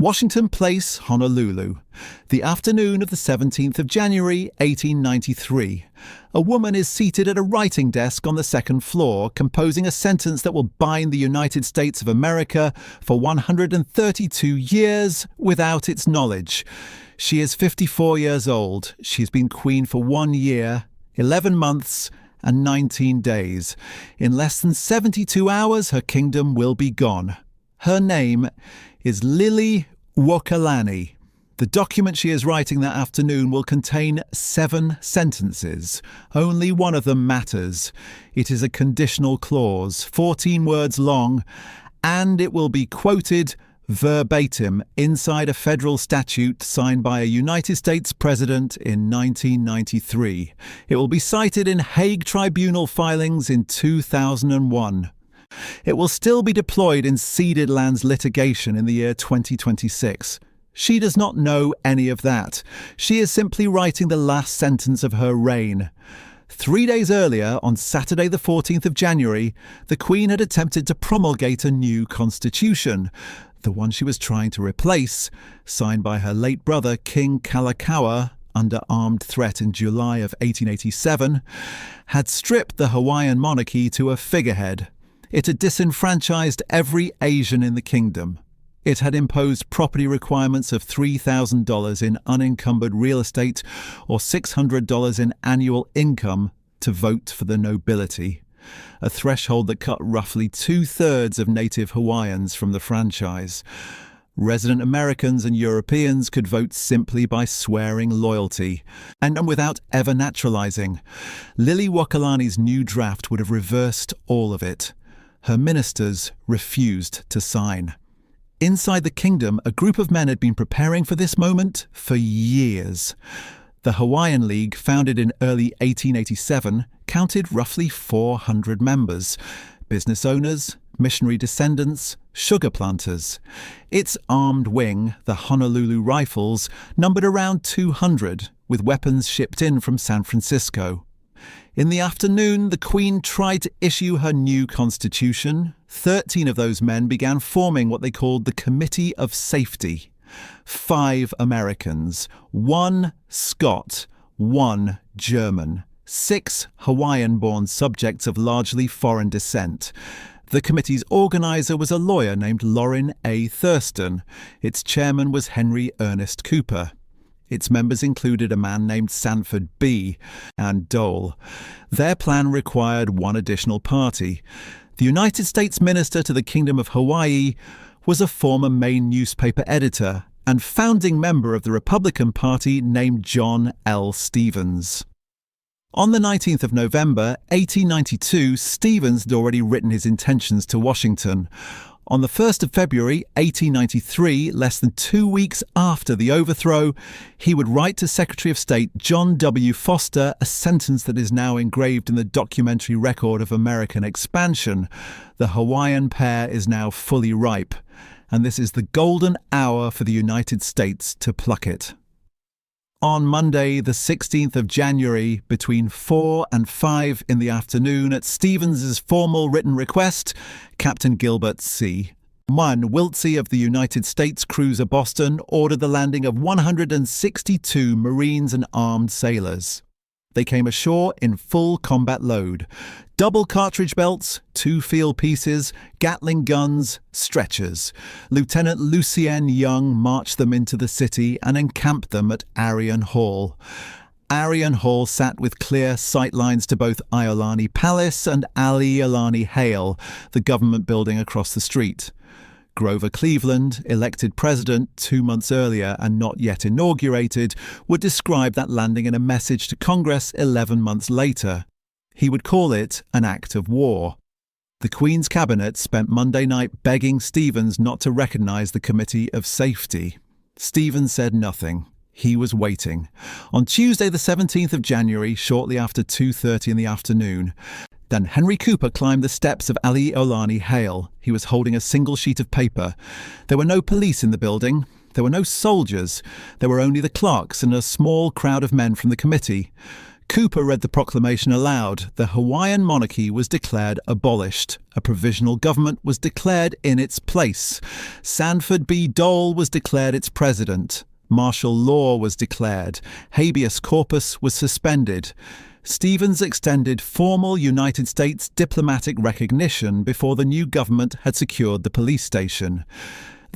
Washington Place, Honolulu. The afternoon of the 17th of January, 1893. A woman is seated at a writing desk on the second floor, composing a sentence that will bind the United States of America for 132 years without its knowledge. She is 54 years old. She's been queen for 1 year, 11 months, and 19 days. In less than 72 hours, her kingdom will be gone. Her name is Liliʻuokalani. The document she is writing that afternoon will contain 7 sentences. Only one of them matters. It is a conditional clause, 14 words long, and it will be quoted verbatim inside a federal statute signed by a United States president in 1993. It will be cited in Hague Tribunal filings in 2001. It will still be deployed in ceded lands litigation in the year 2026. She does not know any of that. She is simply writing the last sentence of her reign. 3 days earlier, on Saturday the 14th of January, the Queen had attempted to promulgate a new constitution. The one she was trying to replace, signed by her late brother King Kalakaua under armed threat in July of 1887, had stripped the Hawaiian monarchy to a figurehead. It had disenfranchised every Asian in the kingdom. It had imposed property requirements of $3,000 in unencumbered real estate or $600 in annual income to vote for the nobility, a threshold that cut roughly 2/3 of native Hawaiians from the franchise. Resident Americans and Europeans could vote simply by swearing loyalty, and without ever naturalizing. Liliʻuokalani's new draft would have reversed all of it. Her ministers refused to sign. Inside the kingdom, a group of men had been preparing for this moment for years. The Hawaiian League, founded in early 1887, counted roughly 400 members: business owners, missionary descendants, sugar planters. Its armed wing, the Honolulu Rifles, numbered around 200, with weapons shipped in from San Francisco. In the afternoon, the Queen tried to issue her new constitution. 13 of those men began forming what they called the Committee of Safety. 5 Americans, 1 Scot, 1 German, 6 Hawaiian-born subjects of largely foreign descent. The committee's organizer was a lawyer named Lorin A. Thurston. Its chairman was Henry Ernest Cooper. Its members included a man named Sanford B. and Dole. Their plan required one additional party. The United States Minister to the Kingdom of Hawaii was a former Maine newspaper editor and founding member of the Republican Party named John L. Stevens. On the 19th of November, 1892, Stevens had already written his intentions to Washington. On the 1st of February 1893, less than 2 weeks after the overthrow, he would write to Secretary of State John W. Foster a sentence that is now engraved in the documentary record of American expansion. The Hawaiian pear is now fully ripe, and this is the golden hour for the United States to pluck it. On Monday, the 16th of January, between 4 and 5 in the afternoon, at Stevens's formal written request, Captain Gilbert C. 1 Wiltse of the United States cruiser Boston ordered the landing of 162 Marines and armed sailors. They came ashore in full combat load: double cartridge belts, 2 field pieces, Gatling guns, stretchers. Lieutenant Lucien Young marched them into the city and encamped them at Arion Hall. Arion Hall sat with clear sightlines to both Iolani Palace and Iolani Hale, the government building across the street. Grover Cleveland, elected president 2 months earlier and not yet inaugurated, would describe that landing in a message to Congress 11 months later. He would call it an act of war. The Queen's cabinet spent Monday night begging Stevens not to recognise the Committee of Safety. Stevens said nothing. He was waiting. On Tuesday the 17th of January, shortly after 2:30 in the afternoon, then Henry Cooper climbed the steps of Iolani Hale. He was holding a single sheet of paper. There were no police in the building. There were no soldiers. There were only the clerks and a small crowd of men from the committee. Cooper read the proclamation aloud. The Hawaiian monarchy was declared abolished. A provisional government was declared in its place. Sanford B. Dole was declared its president. Martial law was declared. Habeas corpus was suspended. Stevens extended formal United States diplomatic recognition before the new government had secured the police station.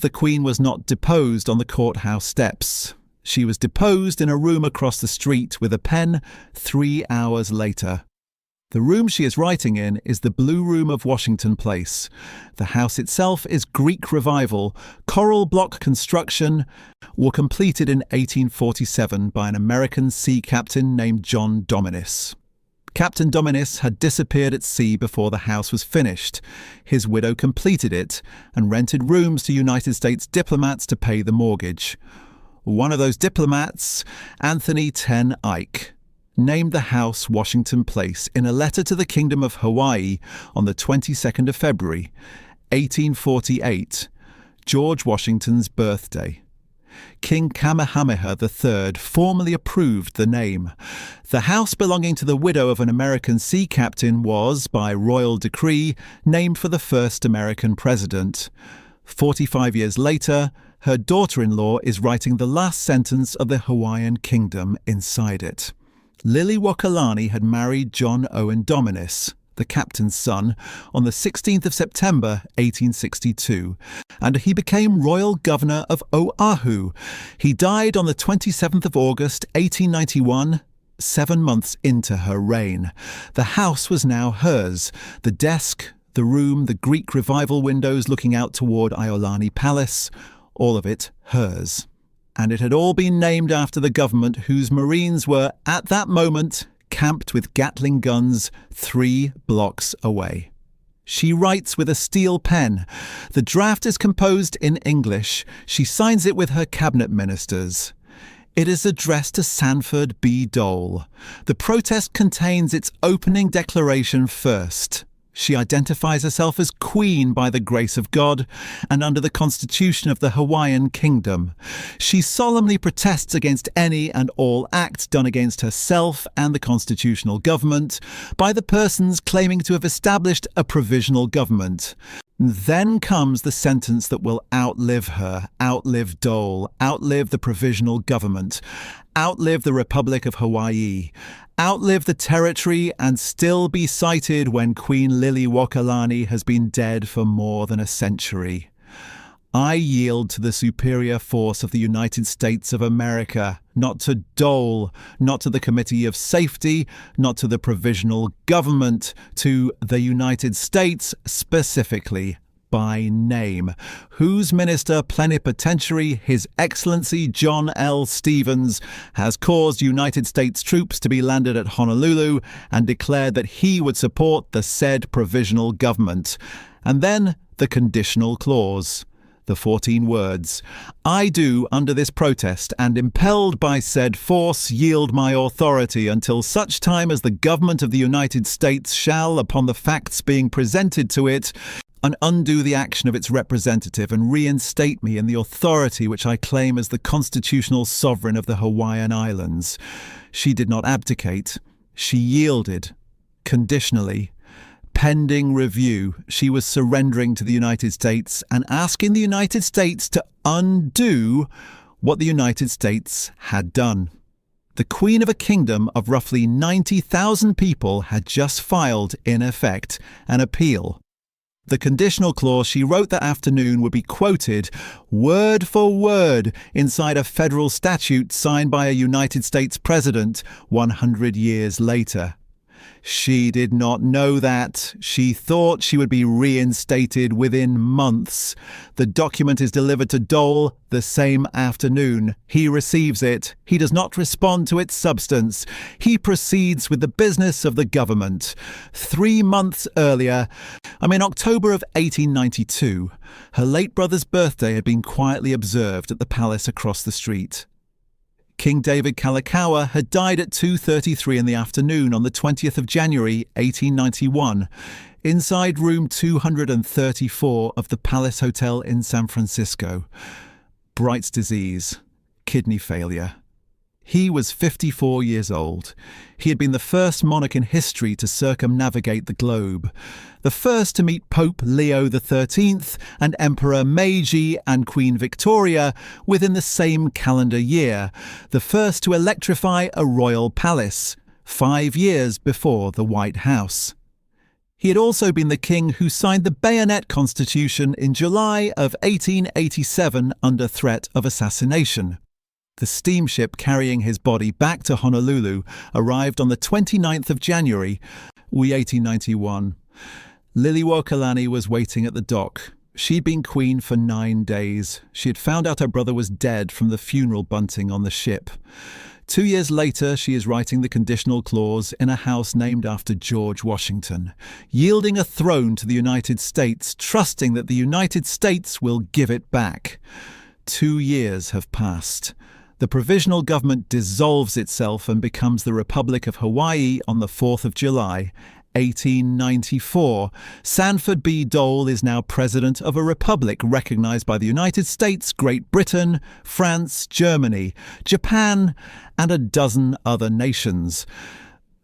The Queen was not deposed on the courthouse steps. She was deposed in a room across the street with a pen 3 hours later. The room she is writing in is the Blue Room of Washington Place. The house itself is Greek Revival. Coral block construction were completed in 1847 by an American sea captain named John Dominis. Captain Dominis had disappeared at sea before the house was finished. His widow completed it and rented rooms to United States diplomats to pay the mortgage. One of those diplomats, Anthony Ten Eyck, named the house Washington Place in a letter to the Kingdom of Hawaii on the 22nd of February, 1848, George Washington's birthday. King Kamehameha III formally approved the name. The house belonging to the widow of an American sea captain was, by royal decree, named for the first American president. 45 years later, her daughter-in-law is writing the last sentence of the Hawaiian kingdom inside it. Liliʻuokalani had married John Owen Dominis, the captain's son, on the 16th of September 1862, and he became royal governor of Oahu. He died on the 27th of August 1891, 7 months into her reign. The house was now hers. The desk, the room, the Greek Revival windows looking out toward Iolani Palace, all of it hers. And it had all been named after the government whose Marines were, at that moment, camped with Gatling guns 3 blocks away. She writes with a steel pen. The draft is composed in English. She signs it with her cabinet ministers. It is addressed to Sanford B. Dole. The protest contains its opening declaration first. She identifies herself as Queen by the grace of God and under the Constitution of the Hawaiian Kingdom. She solemnly protests against any and all acts done against herself and the constitutional government by the persons claiming to have established a provisional government. Then comes the sentence that will outlive her, outlive Dole, outlive the provisional government, outlive the Republic of Hawaii, outlive the territory and still be cited when Queen Liliʻuokalani has been dead for more than a century. I yield to the superior force of the United States of America, not to Dole, not to the Committee of Safety, not to the Provisional Government, to the United States specifically, by name, whose Minister Plenipotentiary, His Excellency John L. Stevens, has caused United States troops to be landed at Honolulu and declared that he would support the said provisional government. And then the conditional clause. The 14 words, I do, under this protest, and impelled by said force, yield my authority until such time as the government of the United States shall, upon the facts being presented to it, and undo the action of its representative and reinstate me in the authority which I claim as the constitutional sovereign of the Hawaiian Islands. She did not abdicate. She yielded, conditionally. Pending review, she was surrendering to the United States and asking the United States to undo what the United States had done. The Queen of a kingdom of roughly 90,000 people had just filed, in effect, an appeal. The conditional clause she wrote that afternoon would be quoted, word for word, inside a federal statute signed by a United States president 100 years later. She did not know that. She thought she would be reinstated within months. The document is delivered to Dole the same afternoon. He receives it. He does not respond to its substance. He proceeds with the business of the government. 3 months earlier, in October of 1892, her late brother's birthday had been quietly observed at the palace across the street. King David Kalakaua had died at 2:33 in the afternoon on the 20th of January 1891, inside room 234 of the Palace Hotel in San Francisco. Bright's disease, kidney failure. He was 54 years old. He had been the first monarch in history to circumnavigate the globe, the first to meet Pope Leo XIII and Emperor Meiji and Queen Victoria within the same calendar year, the first to electrify a royal palace, 5 years before the White House. He had also been the king who signed the Bayonet Constitution in July of 1887 under threat of assassination. The steamship carrying his body back to Honolulu arrived on the 29th of January, 1891. Liliʻuokalani was waiting at the dock. She'd been queen for 9 days. She had found out her brother was dead from the funeral bunting on the ship. 2 years later, she is writing the conditional clause in a house named after George Washington, yielding a throne to the United States, trusting that the United States will give it back. 2 years have passed. The provisional government dissolves itself and becomes the Republic of Hawaii on the 4th of July, 1894. Sanford B. Dole is now president of a republic recognized by the United States, Great Britain, France, Germany, Japan, and a dozen other nations.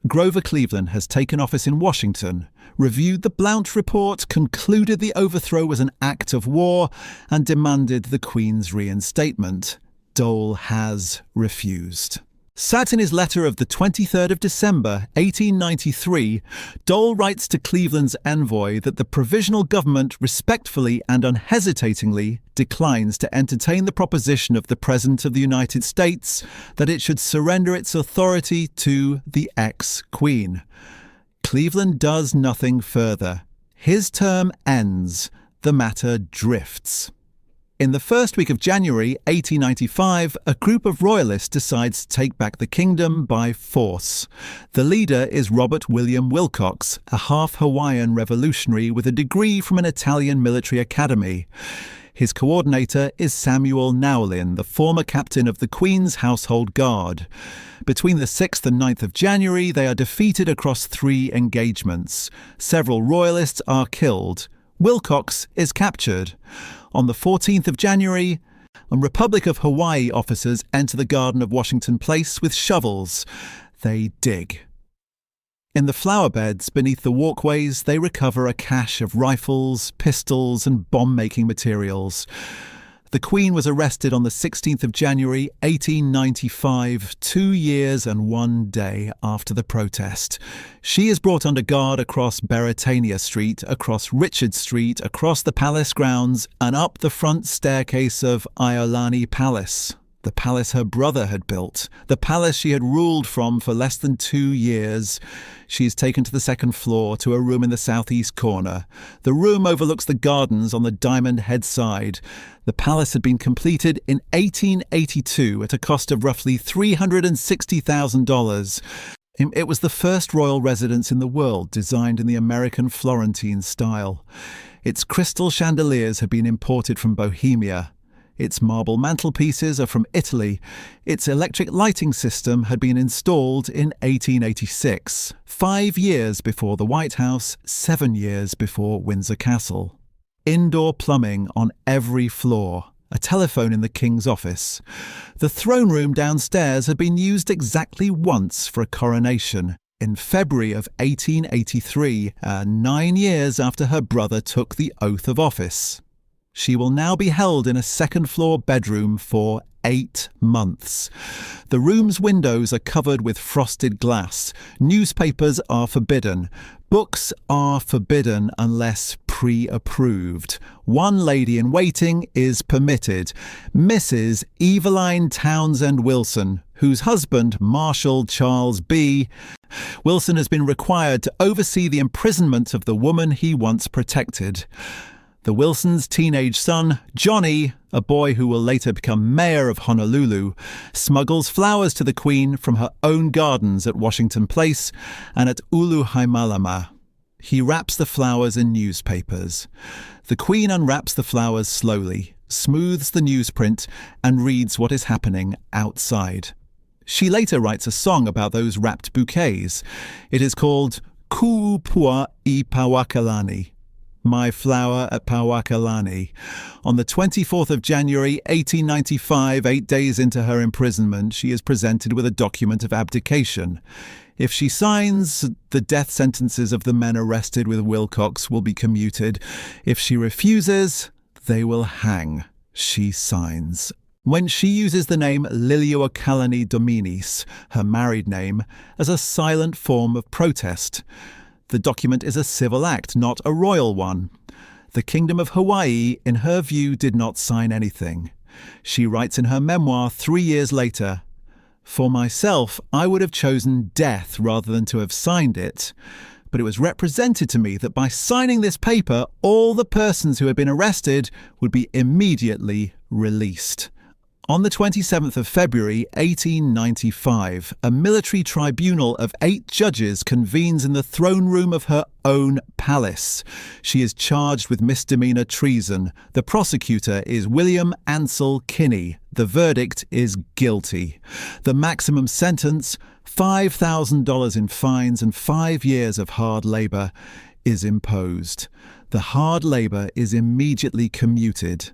Grover Cleveland has taken office in Washington, reviewed the Blount Report, concluded the overthrow was an act of war, and demanded the Queen's reinstatement. Dole has refused. Sat in his letter of the 23rd of December, 1893, Dole writes to Cleveland's envoy that the provisional government respectfully and unhesitatingly declines to entertain the proposition of the President of the United States that it should surrender its authority to the ex-Queen. Cleveland does nothing further. His term ends. The matter drifts. In the first week of January 1895, a group of royalists decides to take back the kingdom by force. The leader is Robert William Wilcox, a half-Hawaiian revolutionary with a degree from an Italian military academy. His coordinator is Samuel Nowlin, the former captain of the Queen's Household Guard. Between the 6th and 9th of January, they are defeated across 3 engagements. Several royalists are killed. Wilcox is captured. On the 14th of January, Republic of Hawaii officers enter the garden of Washington Place with shovels. They dig. In the flower beds beneath the walkways, they recover a cache of rifles, pistols, and bomb-making materials. The Queen was arrested on the 16th of January, 1895, 2 years and 1 day after the protest. She is brought under guard across Beretania Street, across Richard Street, across the palace grounds, and up the front staircase of Iolani Palace, the palace her brother had built, the palace she had ruled from for less than 2 years. She is taken to the 2nd floor to a room in the southeast corner. The room overlooks the gardens on the Diamond Head side. The palace had been completed in 1882 at a cost of roughly $360,000. It was the first royal residence in the world designed in the American Florentine style. Its crystal chandeliers had been imported from Bohemia. Its marble mantelpieces are from Italy. Its electric lighting system had been installed in 1886, 5 years before the White House, 7 years before Windsor Castle. Indoor plumbing on every floor. A telephone in the King's office. The throne room downstairs had been used exactly once for a coronation, in February of 1883, 9 years after her brother took the oath of office. She will now be held in a 2nd-floor bedroom for 8 months. The room's windows are covered with frosted glass. Newspapers are forbidden. Books are forbidden unless pre-approved. One lady-in-waiting is permitted, Mrs. Eveline Townsend Wilson, whose husband, Marshal Charles B. Wilson, has been required to oversee the imprisonment of the woman he once protected. The Wilsons' teenage son, Johnny, a boy who will later become mayor of Honolulu, smuggles flowers to the Queen from her own gardens at Washington Place and at Uluhaimalama. He wraps the flowers in newspapers. The Queen unwraps the flowers slowly, smooths the newsprint, and reads what is happening outside. She later writes a song about those wrapped bouquets. It is called Ku'upua I Pawakalani. My Flower at Pauakalani. On the 24th of January 1895, 8 days into her imprisonment, she is presented with a document of abdication. If she signs, the death sentences of the men arrested with Wilcox will be commuted. If she refuses, they will hang. She signs. When she uses the name Liliʻuokalani Dominis, her married name, as a silent form of protest. The document is a civil act, not a royal one. The Kingdom of Hawaii, in her view, did not sign anything. She writes in her memoir 3 years later, "For myself, I would have chosen death rather than to have signed it. But it was represented to me that by signing this paper, all the persons who had been arrested would be immediately released." On the 27th of February 1895, a military tribunal of 8 judges convenes in the throne room of her own palace. She is charged with misdemeanor treason. The prosecutor is William Ansell Kinney. The verdict is guilty. The maximum sentence, $5,000 in fines and 5 years of hard labour, is imposed. The hard labour is immediately commuted.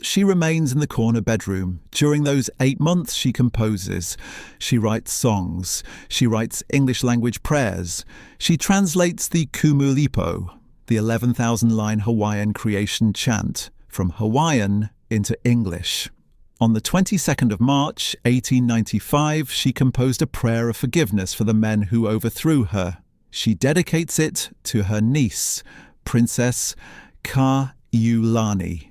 She remains in the corner bedroom. During those 8 months she composes. She writes songs. She writes English language prayers. She translates the Kumulipo, the 11,000-line Hawaiian creation chant, from Hawaiian into English. On the 22nd of March 1895, she composed a prayer of forgiveness for the men who overthrew her. She dedicates it to her niece, Princess Kaʻiulani.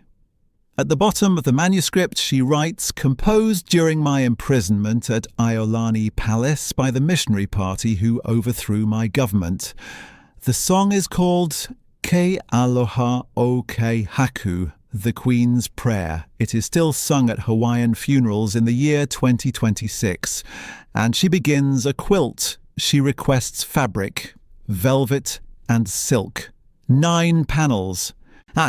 At the bottom of the manuscript she writes, "Composed during my imprisonment at Iolani Palace by the missionary party who overthrew my government." The song is called Ke Aloha o Ke Haku, the Queen's Prayer. It is still sung at Hawaiian funerals in the year 2026. And she begins a quilt. She requests fabric, velvet and silk. 9 panels.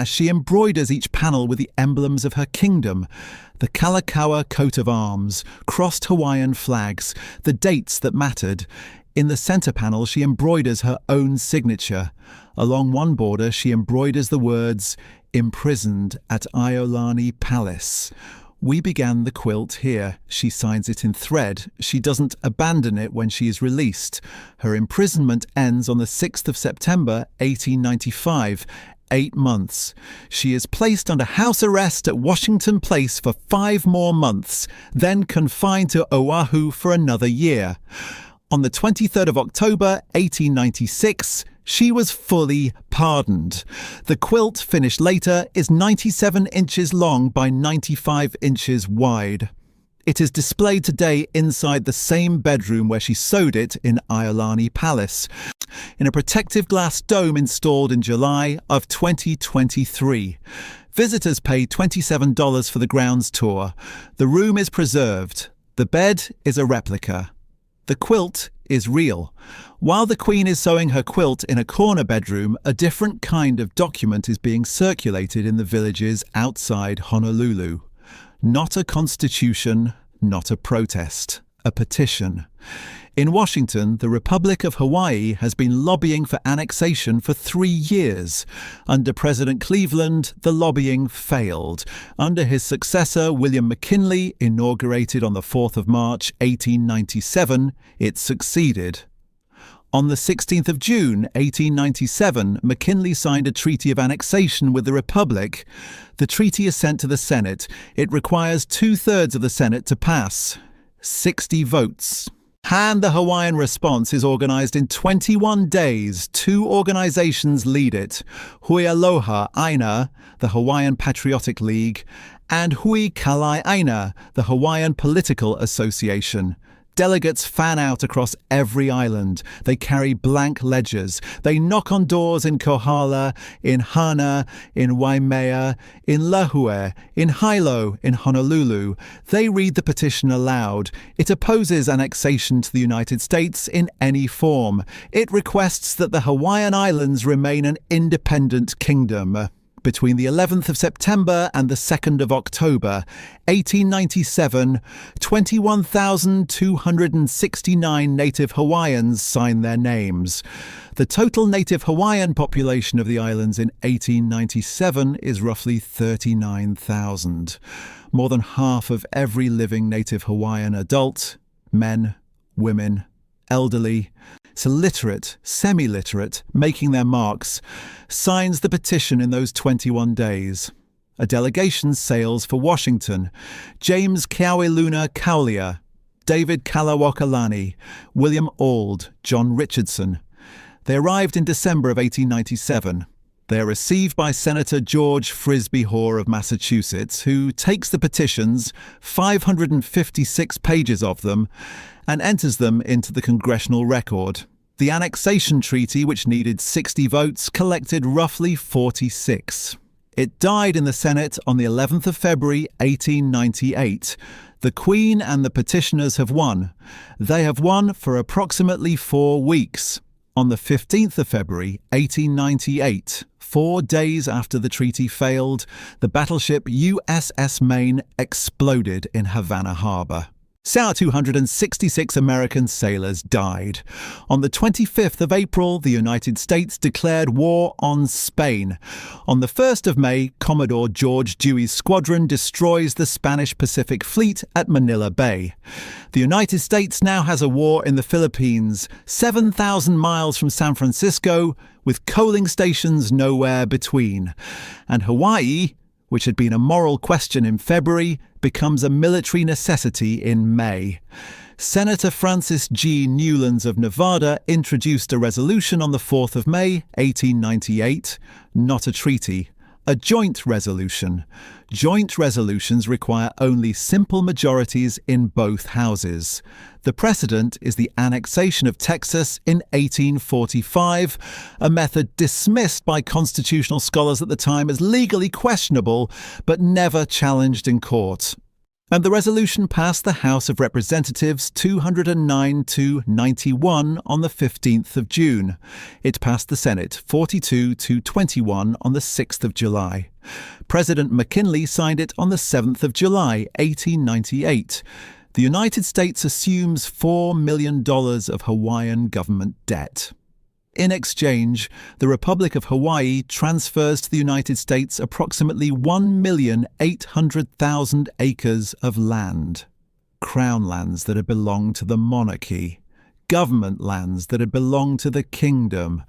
She embroiders each panel with the emblems of her kingdom, the Kalakaua coat of arms, crossed Hawaiian flags, the dates that mattered. In the centre panel she embroiders her own signature. Along one border she embroiders the words, "Imprisoned at Iolani Palace." "We began the quilt here." She signs it in thread. She doesn't abandon it when she is released. Her imprisonment ends on the 6th of September 1895. 8 months. She is placed under house arrest at Washington Place for 5 more months, then confined to Oahu for another year. On the 23rd of October 1896, she was fully pardoned. The quilt, finished later, is 97 inches long by 95 inches wide. It is displayed today inside the same bedroom where she sewed it in Iolani Palace, in a protective glass dome installed in July of 2023. Visitors pay $27 for the grounds tour. The room is preserved. The bed is a replica. The quilt is real. While the Queen is sewing her quilt in a corner bedroom, a different kind of document is being circulated in the villages outside Honolulu. Not a constitution, not a protest, a petition. In Washington, the Republic of Hawaii has been lobbying for annexation for 3 years. Under President Cleveland, the lobbying failed. Under his successor, William McKinley, inaugurated on the 4th of March 1897, it succeeded. On the 16th of June 1897, McKinley signed a treaty of annexation with the Republic. The treaty is sent to the Senate. It requires 2/3 of the Senate to pass. 60 votes. And the Hawaiian response is organised in 21 days. 2 organisations lead it. Hui Aloha Aina, the Hawaiian Patriotic League, and Hui Kalai Aina, the Hawaiian Political Association. Delegates fan out across every island. They carry blank ledgers. They knock on doors in Kohala, in Hana, in Waimea, in Lihue, in Hilo, in Honolulu. They read the petition aloud. It opposes annexation to the United States in any form. It requests that the Hawaiian Islands remain an independent kingdom. Between the 11th of September and the 2nd of October, 1897, 21,269 native Hawaiians signed their names. The total native Hawaiian population of the islands in 1897 is roughly 39,000. More than half of every living native Hawaiian adult, men, women, elderly, so literate, semi-literate, making their marks, signs the petition in those 21 days. A delegation sails for Washington. James Kaiulani Kaulia, David Kalākaua, William Auld, John Richardson. They arrived in December of 1897. They are received by Senator George Frisbee Hoare of Massachusetts, who takes the petitions, 556 pages of them, and enters them into the congressional record. The Annexation Treaty, which needed 60 votes, collected roughly 46. It died in the Senate on the 11th of February, 1898. The Queen and the petitioners have won. They have won for approximately 4 weeks. On the 15th of February, 1898, 4 days after the treaty failed, the battleship USS Maine exploded in Havana Harbor. 266 American sailors died. On the 25th of April, the United States declared war on Spain. On the 1st of May, Commodore George Dewey's squadron destroys the Spanish Pacific Fleet at Manila Bay. The United States now has a war in the Philippines, 7,000 miles from San Francisco, with coaling stations nowhere between. And Hawaii, which had been a moral question in February, becomes a military necessity in May. Senator Francis G. Newlands of Nevada introduced a resolution on the 4th of May, 1898, not a treaty, a joint resolution. Joint resolutions require only simple majorities in both houses. The precedent is the annexation of Texas in 1845, a method dismissed by constitutional scholars at the time as legally questionable, but never challenged in court. And the resolution passed the House of Representatives 209-91 on the 15th of June. It passed the Senate 42-21 on the 6th of July. President McKinley signed it on the 7th of July, 1898. The United States assumes $4 million of Hawaiian government debt. In exchange, the Republic of Hawaii transfers to the United States approximately 1,800,000 acres of land. Crown lands that had belonged to the monarchy. Government lands that had belonged to the kingdom.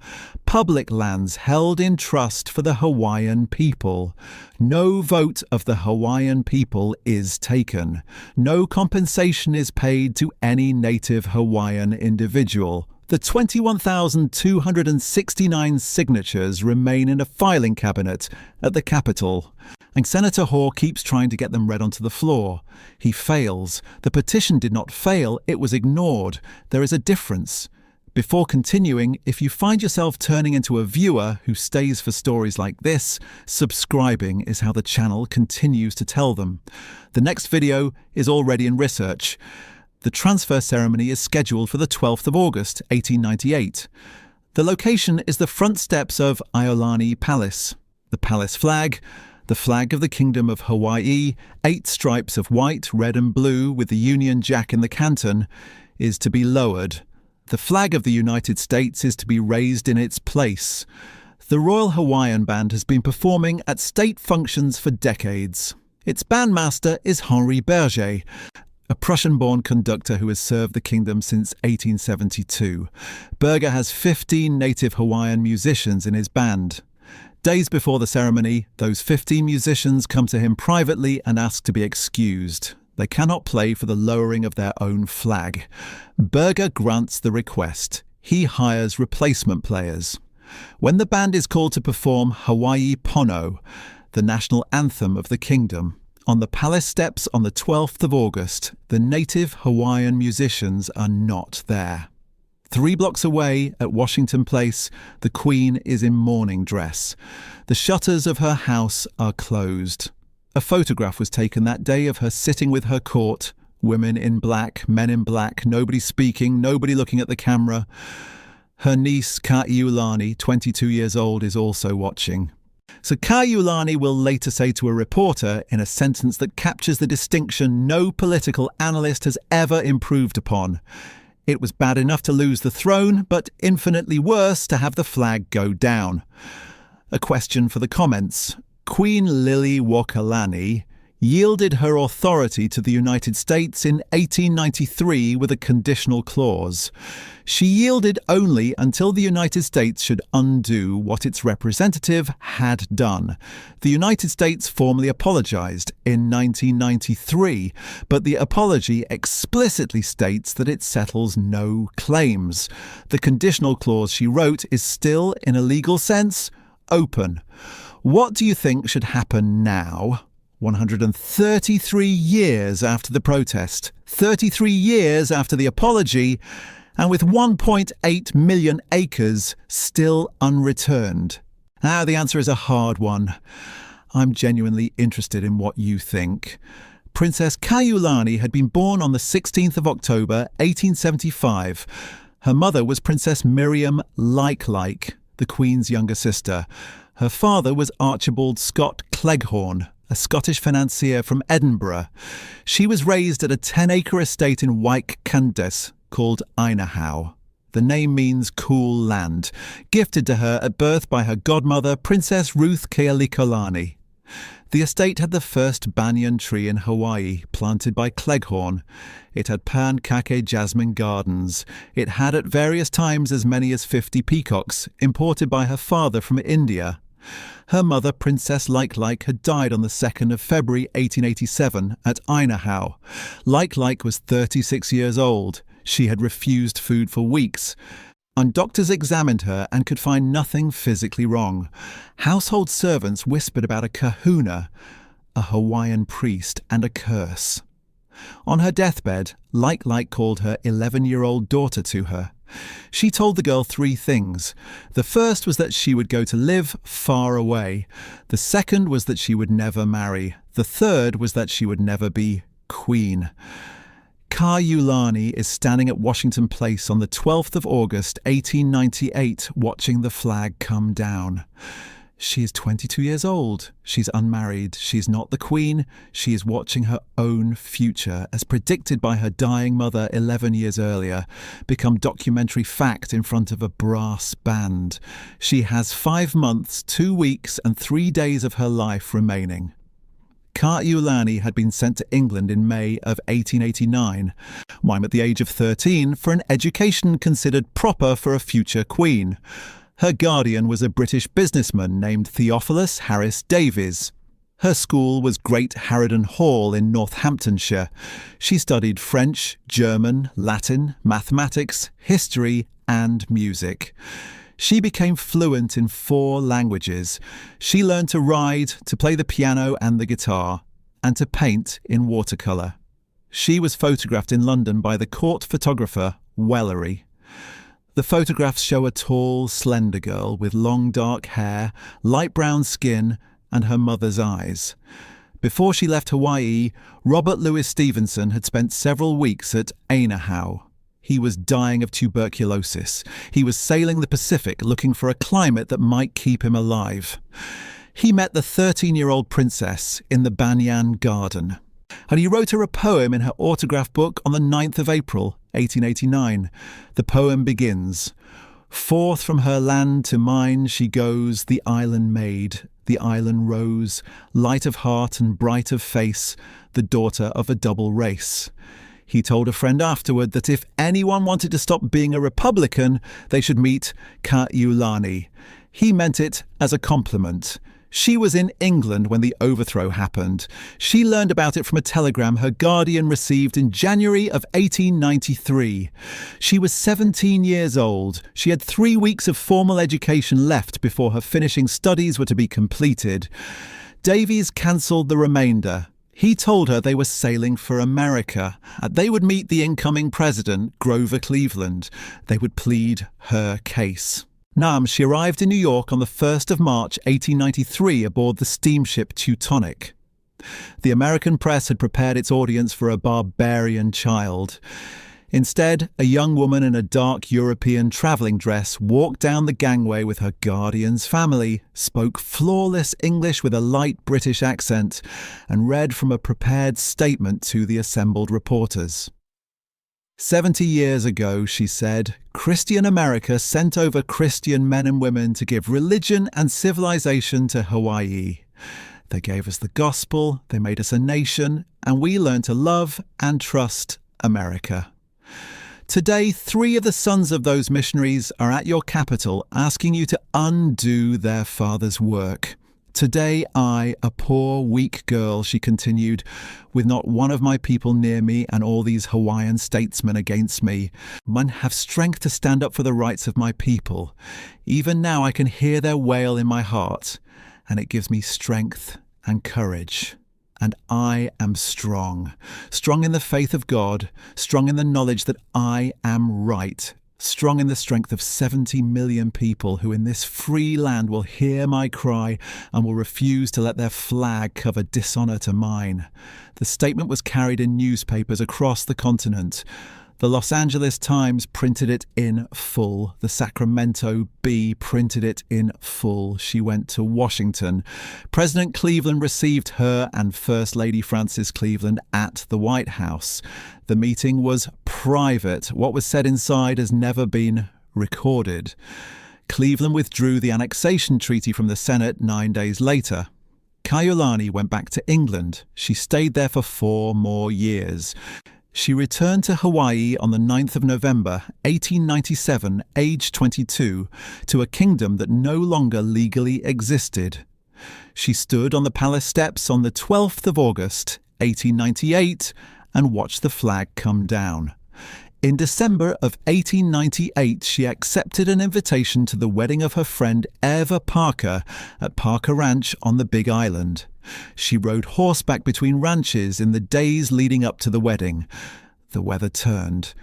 Public lands held in trust for the Hawaiian people. No vote of the Hawaiian people is taken. No compensation is paid to any native Hawaiian individual. The 21,269 signatures remain in a filing cabinet at the Capitol, and Senator Hoare keeps trying to get them read onto the floor. He fails. The petition did not fail, it was ignored. There is a difference. Before continuing, if you find yourself turning into a viewer who stays for stories like this, subscribing is how the channel continues to tell them. The next video is already in research. The transfer ceremony is scheduled for the 12th of August, 1898. The location is the front steps of Iolani Palace. The palace flag, the flag of the Kingdom of Hawaii, 8 stripes of white, red and blue with the Union Jack in the canton, is to be lowered. The flag of the United States is to be raised in its place. The Royal Hawaiian Band has been performing at state functions for decades. Its bandmaster is Henri Berger, a Prussian-born conductor who has served the kingdom since 1872. Berger has 15 native Hawaiian musicians in his band. Days before the ceremony, those 15 musicians come to him privately and ask to be excused. They cannot play for the lowering of their own flag. Berger grants the request. He hires replacement players. When the band is called to perform Hawaii Pono, the national anthem of the kingdom, on the palace steps on the 12th of August, the native Hawaiian musicians are not there. 3 blocks away at Washington Place, the Queen is in mourning dress. The shutters of her house are closed. A photograph was taken that day of her sitting with her court, women in black, men in black, nobody speaking, nobody looking at the camera. Her niece, Kaʻiulani, 22 years old, is also watching. So Kaiulani will later say to a reporter, in a sentence that captures the distinction no political analyst has ever improved upon, "It was bad enough to lose the throne, but infinitely worse to have the flag go down." A question for the comments. Queen Liliʻuokalani yielded her authority to the United States in 1893 with a conditional clause. She yielded only until the United States should undo what its representative had done. The United States formally apologized in 1993, but the apology explicitly states that it settles no claims. The conditional clause she wrote is still, in a legal sense, open. What do you think should happen now? 133 years after the protest, 33 years after the apology, and with 1.8 million acres still unreturned. Now, the answer is a hard one. I'm genuinely interested in what you think. Princess Kaʻiulani had been born on the 16th of October, 1875. Her mother was Princess Miriam Liliʻuokalani, the Queen's younger sister. Her father was Archibald Scott Cleghorn, a Scottish financier from Edinburgh. She was raised at a 10-acre estate in Wyke, Candes, called Ainahau. The name means cool land, gifted to her at birth by her godmother, Princess Ruth Kealiʻuokalani. The estate had the first banyan tree in Hawaii, planted by Cleghorn. It had pankake jasmine gardens. It had at various times as many as 50 peacocks, imported by her father from India. Her mother, Princess Liliʻuokalani, had died on the 2nd of February 1887 at Ainahau. Liliʻuokalani was 36 years old. She had refused food for weeks. And doctors examined her and could find nothing physically wrong. Household servants whispered about a kahuna, a Hawaiian priest, and a curse. On her deathbed, Liliʻuokalani called her 11-year-old daughter to her. She told the girl 3 things. The first was that she would go to live far away. The second was that she would never marry. The third was that she would never be queen. Kaiulani is standing at Washington Place on the 12th of August, 1898, watching the flag come down. She is 22 years old. She's unmarried. She's not the queen. She is watching her own future, as predicted by her dying mother 11 years earlier, become documentary fact in front of a brass band. She has 5 months, 2 weeks, and 3 days of her life remaining. Kaiulani had been sent to England in May of 1889, while at the age of 13, for an education considered proper for a future queen. Her guardian was a British businessman named Theophilus Harris Davies. Her school was Great Harrowden Hall in Northamptonshire. She studied French, German, Latin, mathematics, history, and music. She became fluent in 4 languages. She learned to ride, to play the piano and the guitar, and to paint in watercolour. She was photographed in London by the court photographer Wellery. The photographs show a tall, slender girl with long dark hair, light brown skin, and her mother's eyes. Before she left Hawaii, Robert Louis Stevenson had spent several weeks at Ainahau. He was dying of tuberculosis. He was sailing the Pacific looking for a climate that might keep him alive. He met the 13-year-old princess in the banyan garden, and he wrote her a poem in her autograph book on the 9th of April, 1889. The poem begins, "Forth from her land to mine she goes, the island maid, the island rose, light of heart and bright of face, the daughter of a double race." He told a friend afterward that if anyone wanted to stop being a Republican, they should meet Kaʻiulani. He meant it as a compliment. She was in England when the overthrow happened. She learned about it from a telegram her guardian received in January of 1893. She was 17 years old. She had 3 weeks of formal education left before her finishing studies were to be completed. Davies cancelled the remainder. He told her they were sailing for America. They would meet the incoming president, Grover Cleveland. They would plead her case. She arrived in New York on the 1st of March 1893 aboard the steamship Teutonic. The American press had prepared its audience for a barbarian child. Instead, a young woman in a dark European travelling dress walked down the gangway with her guardian's family, spoke flawless English with a light British accent, and read from a prepared statement to the assembled reporters. 70 years ago, she said, Christian America sent over Christian men and women to give religion and civilization to Hawaii. They gave us the gospel, they made us a nation, and we learned to love and trust America. Today, 3 of the sons of those missionaries are at your capital asking you to undo their father's work. Today I, a poor, weak girl, she continued, with not one of my people near me and all these Hawaiian statesmen against me, might have strength to stand up for the rights of my people. Even now I can hear their wail in my heart, and it gives me strength and courage. And I am strong, strong in the faith of God, strong in the knowledge that I am right, strong in the strength of 70 million people who in this free land will hear my cry and will refuse to let their flag cover dishonour to mine. The statement was carried in newspapers across the continent. The Los Angeles Times printed it in full. The Sacramento Bee printed it in full. She went to Washington. President Cleveland received her and First Lady Frances Cleveland at the White House. The meeting was private. What was said inside has never been recorded. Cleveland withdrew the Annexation Treaty from the Senate 9 days later. Kaiulani went back to England. She stayed there for 4 more years. She returned to Hawaii on the 9th of November, 1897, aged 22, to a kingdom that no longer legally existed. She stood on the palace steps on the 12th of August, 1898, and watched the flag come down. In December of 1898, she accepted an invitation to the wedding of her friend Eva Parker at Parker Ranch on the Big Island. She rode horseback between ranches in the days leading up to the wedding. The weather turned.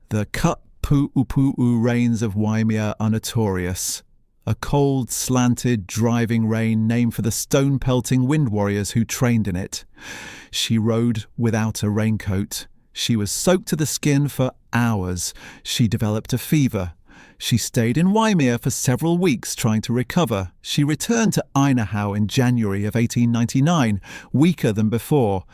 The Kapu'upu'u rains of Waimea are notorious. A cold, slanted, driving rain named for the stone-pelting wind warriors who trained in it. She rode without a raincoat. She was soaked to the skin for hours. She developed a fever. She stayed in Waimea for several weeks trying to recover. She returned to Ainahau in January of 1899, weaker than before.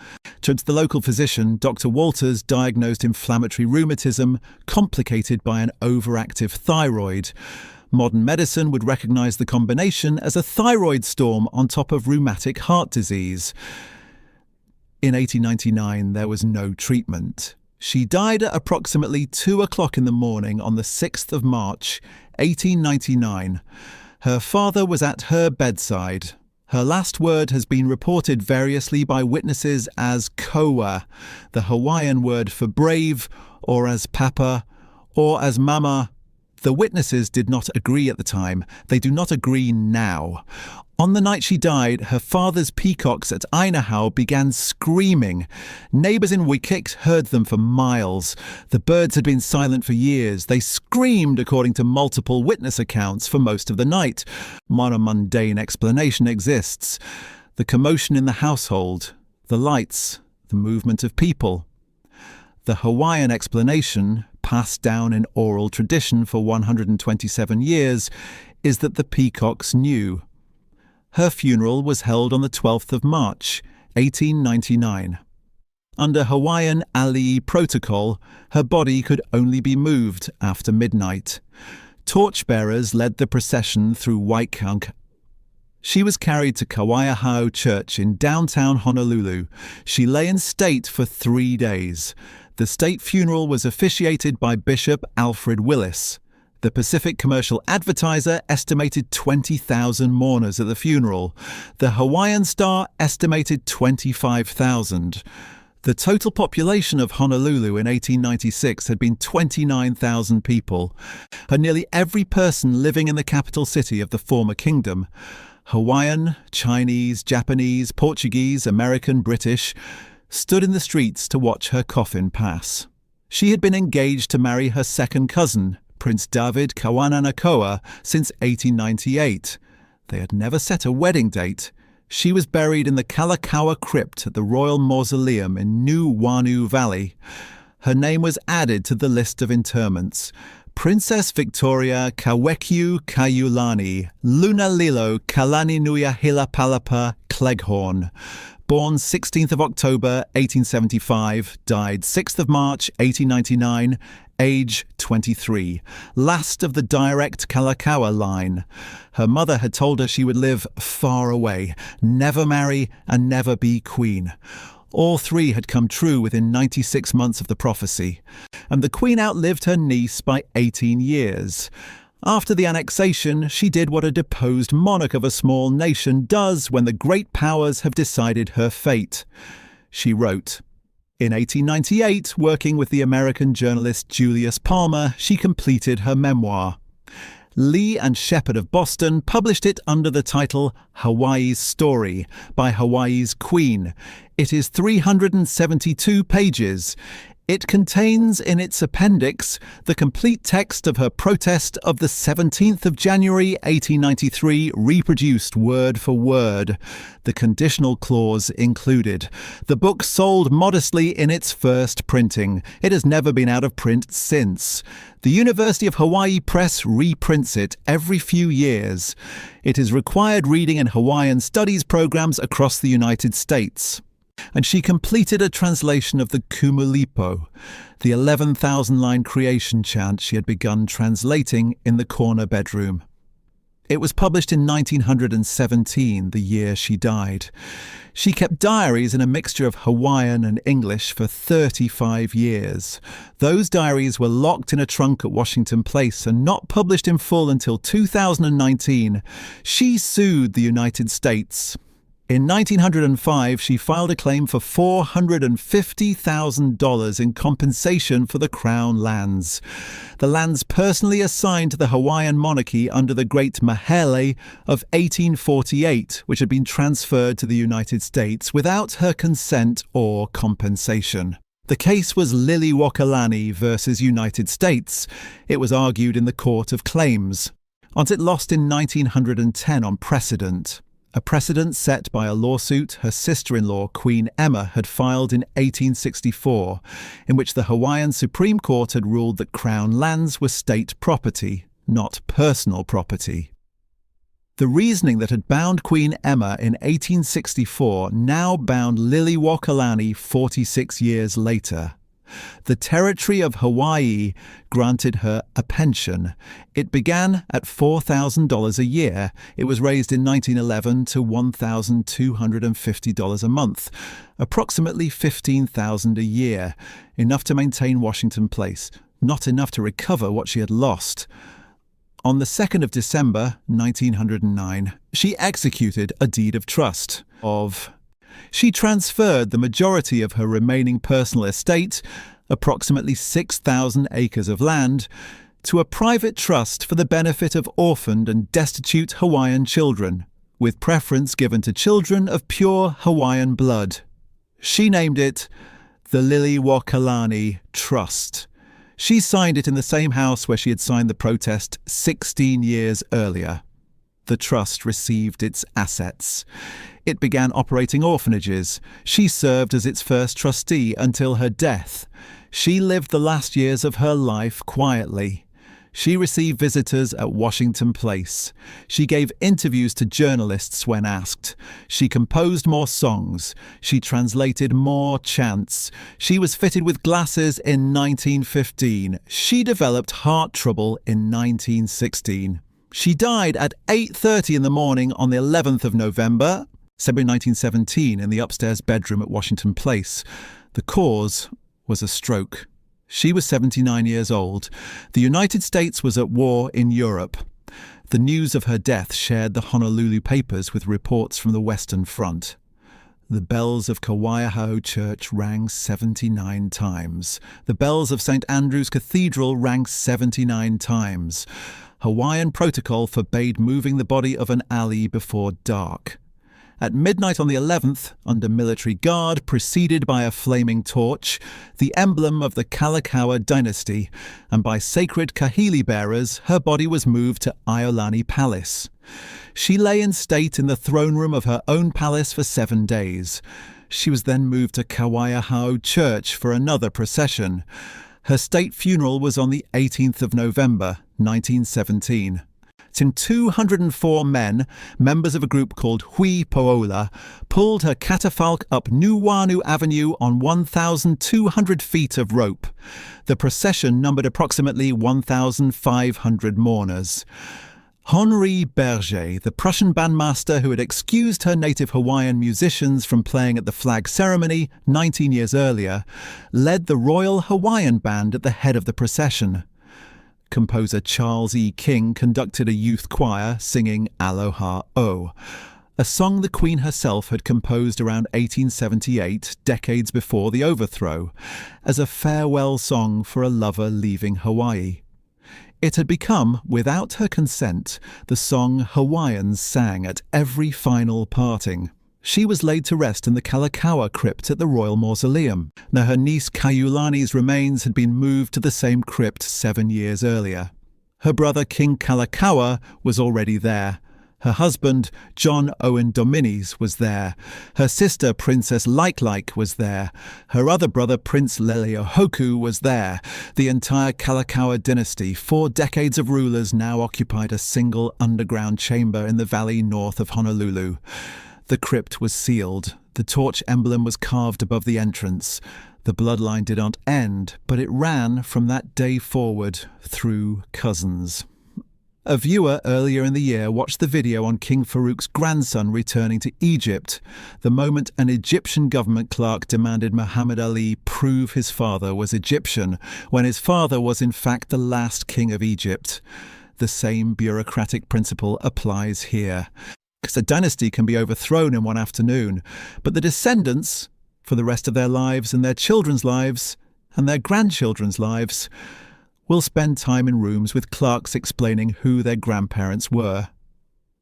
To the local physician, Dr. Walters diagnosed inflammatory rheumatism complicated by an overactive thyroid. Modern medicine would recognise the combination as a thyroid storm on top of rheumatic heart disease. In 1899, there was no treatment. She died at approximately 2 o'clock in the morning on the 6th of March, 1899. Her father was at her bedside. Her last word has been reported variously by witnesses as koa, the Hawaiian word for brave, or as papa, or as mama. The witnesses did not agree at the time. They do not agree now. On the night she died, her father's peacocks at Ainahau began screaming. Neighbours in Waikik heard them for miles. The birds had been silent for years. They screamed, according to multiple witness accounts, for most of the night. Not a mundane explanation exists. The commotion in the household, the lights, the movement of people. The Hawaiian explanation, passed down in oral tradition for 127 years, is that the peacocks knew. Her funeral was held on the 12th of March, 1899. Under Hawaiian ali'i protocol, her body could only be moved after midnight. Torchbearers led the procession through Waikank. She was carried to Kawaiahau Church in downtown Honolulu. She lay in state for 3 days. The state funeral was officiated by Bishop Alfred Willis. The Pacific Commercial Advertiser estimated 20,000 mourners at the funeral. The Hawaiian Star estimated 25,000. The total population of Honolulu in 1896 had been 29,000 people, and nearly every person living in the capital city of the former kingdom, Hawaiian, Chinese, Japanese, Portuguese, American, British, stood in the streets to watch her coffin pass. She had been engaged to marry her second cousin, Prince David Kawanakoa, since 1898. They had never set a wedding date. She was buried in the Kalakaua crypt at the Royal Mausoleum in New Wanu Valley. her name was added to the list of interments. Princess Victoria Kaiulani, Liliʻuokalani Hilapalapa Cleghorn. Born 16th of October 1875, died 6th of March 1899, age 23. Last of the direct Kalakaua line. Her mother had told her she would live far away, never marry and never be queen. All three had come true within 96 months of the prophecy, and the queen outlived her niece by 18 years. After the annexation, she did what a deposed monarch of a small nation does when the great powers have decided her fate. She wrote. In 1898, working with the American journalist Julius Palmer, she completed her memoir. Lee and Shepard of Boston published it under the title Hawaii's Story by Hawaii's Queen. It is 372 pages. It contains in its appendix the complete text of her protest of the 17th of January 1893, reproduced word for word, the conditional clause included. The book sold modestly in its first printing. It has never been out of print since. The University of Hawaii Press reprints it every few years. It is required reading in Hawaiian studies programs across the United States. And she completed a translation of the Kumulipo, the 11,000-line creation chant she had begun translating in the corner bedroom. It was published in 1917, the year she died. She kept diaries in a mixture of Hawaiian and English for 35 years. Those diaries were locked in a trunk at Washington Place and not published in full until 2019. She sued the United States. In 1905, she filed a claim for $450,000 in compensation for the Crown lands. The lands personally assigned to the Hawaiian monarchy under the Great Mahele of 1848, which had been transferred to the United States without her consent or compensation. The case was Liliʻuokalani versus United States. It was argued in the Court of Claims. It lost in 1910 on precedent. A precedent set by a lawsuit her sister-in-law, Queen Emma, had filed in 1864, in which the Hawaiian Supreme Court had ruled that Crown lands were state property, not personal property. The reasoning that had bound Queen Emma in 1864 now bound Liliʻuokalani 46 years later. The territory of Hawaii granted her a pension. It began at $4,000 a year. It was raised in 1911 to $1,250 a month, approximately $15,000 a year, enough to maintain Washington Place, not enough to recover what she had lost. On the 2nd of December, 1909, she executed a deed of trust She transferred the majority of her remaining personal estate, approximately 6,000 acres of land, to a private trust for the benefit of orphaned and destitute Hawaiian children, with preference given to children of pure Hawaiian blood. She named it the Liliʻuokalani Trust. She signed it in the same house where she had signed the protest 16 years earlier. The trust received its assets. It began operating orphanages. She served as its first trustee until her death. She lived the last years of her life quietly. She received visitors at Washington Place. She gave interviews to journalists when asked. She composed more songs. She translated more chants. She was fitted with glasses in 1915. She developed heart trouble in 1916. She died at 8:30 in the morning on the 11th of November, February 1917, in the upstairs bedroom at Washington Place. The cause was a stroke. She was 79 years old. The United States was at war in Europe. The news of her death shared the Honolulu papers with reports from the Western Front. The bells of Kawaiahao Church rang 79 times. The bells of St. Andrew's Cathedral rang 79 times. Hawaiian protocol forbade moving the body of an ali before dark. At midnight on the 11th, under military guard, preceded by a flaming torch, the emblem of the Kalakaua dynasty, and by sacred kahili bearers, her body was moved to Iolani Palace. She lay in state in the throne room of her own palace for 7 days. She was then moved to Kawaiahau Church for another procession. Her state funeral was on the 18th of November, 1917. Some 204 men, members of a group called Hui Po'ola, pulled her catafalque up Nuuanu Avenue on 1,200 feet of rope. The procession numbered approximately 1,500 mourners. Henri Berger, the Prussian bandmaster who had excused her native Hawaiian musicians from playing at the flag ceremony 19 years earlier, led the Royal Hawaiian Band at the head of the procession. Composer Charles E. King conducted a youth choir singing Aloha O, a song the Queen herself had composed around 1878, decades before the overthrow, as a farewell song for a lover leaving Hawaii. It had become, without her consent, the song Hawaiians sang at every final parting. She was laid to rest in the Kalakaua crypt at the Royal Mausoleum. Now her niece Kaiulani's remains had been moved to the same crypt 7 years earlier. Her brother King Kalakaua was already there. Her husband, John Owen Dominis, was there. Her sister, Princess Like was there. Her other brother, Prince Liliʻuokalani, was there. The entire Kalakaua dynasty, 4 decades of rulers, now occupied a single underground chamber in the valley north of Honolulu. The crypt was sealed. The torch emblem was carved above the entrance. The bloodline did not end, but it ran from that day forward through cousins. A viewer earlier in the year watched the video on King Farouk's grandson returning to Egypt, the moment an Egyptian government clerk demanded Muhammad Ali prove his father was Egyptian, when his father was in fact the last king of Egypt. The same bureaucratic principle applies here. A dynasty can be overthrown in one afternoon, but the descendants, for the rest of their lives and their children's lives and their grandchildren's lives, will spend time in rooms with clerks explaining who their grandparents were.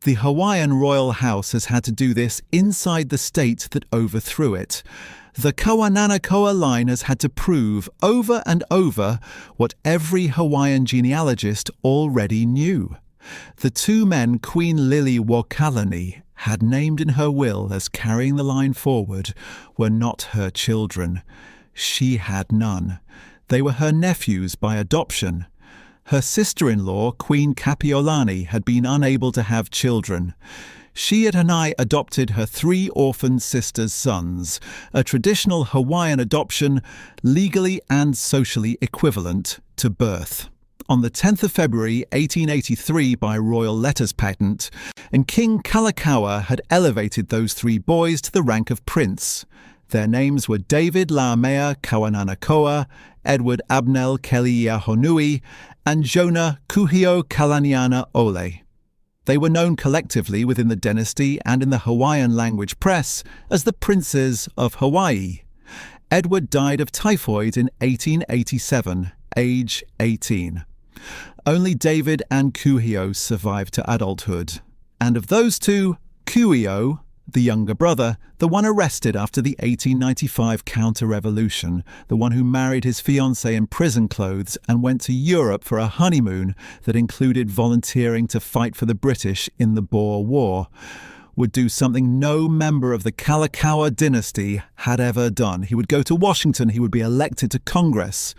The Hawaiian royal house has had to do this inside the state that overthrew it. The Kawananakoa line has had to prove over and over what every Hawaiian genealogist already knew. The 2 men Queen Liliʻuokalani had named in her will as carrying the line forward were not her children. She had none. They were her nephews by adoption. Her sister-in-law, Queen Kaʻiulani, had been unable to have children. She and Hanai adopted her 3 orphaned sisters' sons, a traditional Hawaiian adoption legally and socially equivalent to birth. On the 10th of February 1883 by royal letters patent, and King Kalakaua had elevated those 3 boys to the rank of prince. Their names were David Laamea Kawananakoa, Edward Abnel Keliahonui, and Jonah Kuhio Kalaniana Ole. They were known collectively within the dynasty and in the Hawaiian language press as the Princes of Hawaii. Edward died of typhoid in 1887, age 18. Only David and Kuhio survived to adulthood. And of those 2, Kuhio, the younger brother, the one arrested after the 1895 counter-revolution, the one who married his fiancée in prison clothes and went to Europe for a honeymoon that included volunteering to fight for the British in the Boer War, would do something no member of the Kalakaua dynasty had ever done. He would go to Washington, he would be elected to Congress,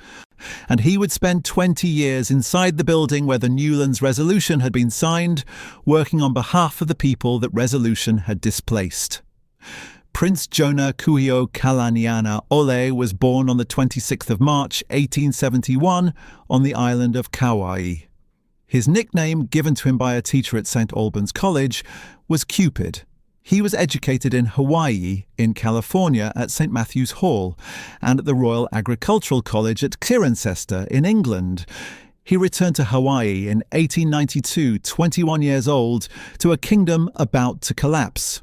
and he would spend 20 years inside the building where the Newlands Resolution had been signed, working on behalf of the people that resolution had displaced. Prince Jonah Kuhio Kalaniana Ole was born on the 26th of March 1871 on the island of Kauai. His nickname, given to him by a teacher at St. Albans College, was Cupid. He was educated in Hawaii, in California at St. Matthew's Hall, and at the Royal Agricultural College at Cirencester in England. He returned to Hawaii in 1892, 21 years old, to a kingdom about to collapse.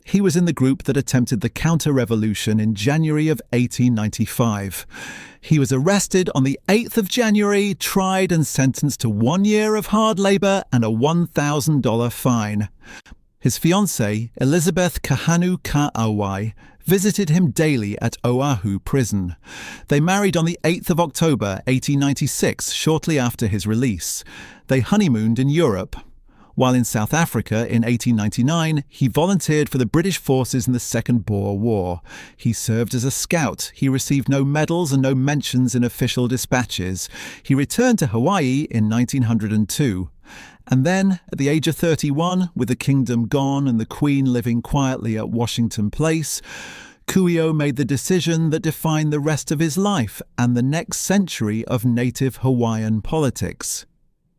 He was in the group that attempted the counter-revolution in January of 1895. He was arrested on the 8th of January, tried and sentenced to 1 year of hard labour and a $1,000 fine. His fiancée, Elizabeth Kahanu Ka'awai, visited him daily at Oahu prison. They married on the 8th of October 1896, shortly after his release. They honeymooned in Europe. While in South Africa in 1899, he volunteered for the British forces in the Second Boer War. He served as a scout. He received no medals and no mentions in official dispatches. He returned to Hawaii in 1902. And then, at the age of 31, with the kingdom gone and the Queen living quietly at Washington Place, Kuhio made the decision that defined the rest of his life and the next century of native Hawaiian politics.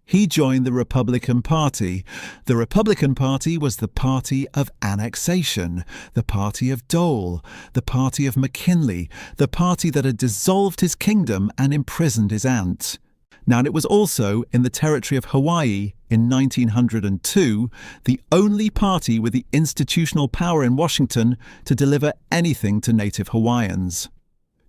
He joined the Republican Party. The Republican Party was the party of annexation, the party of Dole, the party of McKinley, the party that had dissolved his kingdom and imprisoned his aunt. Now, it was also in the territory of Hawaii in 1902, the only party with the institutional power in Washington to deliver anything to native Hawaiians.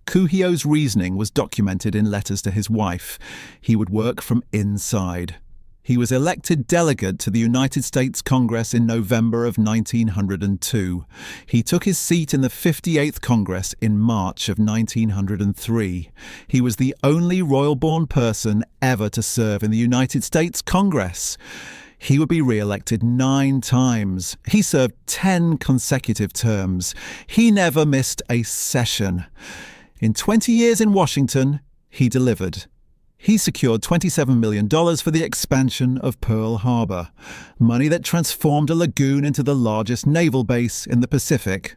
Kuhio's reasoning was documented in letters to his wife. He would work from inside. He was elected delegate to the United States Congress in November of 1902. He took his seat in the 58th Congress in March of 1903. He was the only royal-born person ever to serve in the United States Congress. He would be re-elected 9 times. He served 10 consecutive terms. He never missed a session. In 20 years in Washington, he delivered. He secured $27 million for the expansion of Pearl Harbor, money that transformed a lagoon into the largest naval base in the Pacific.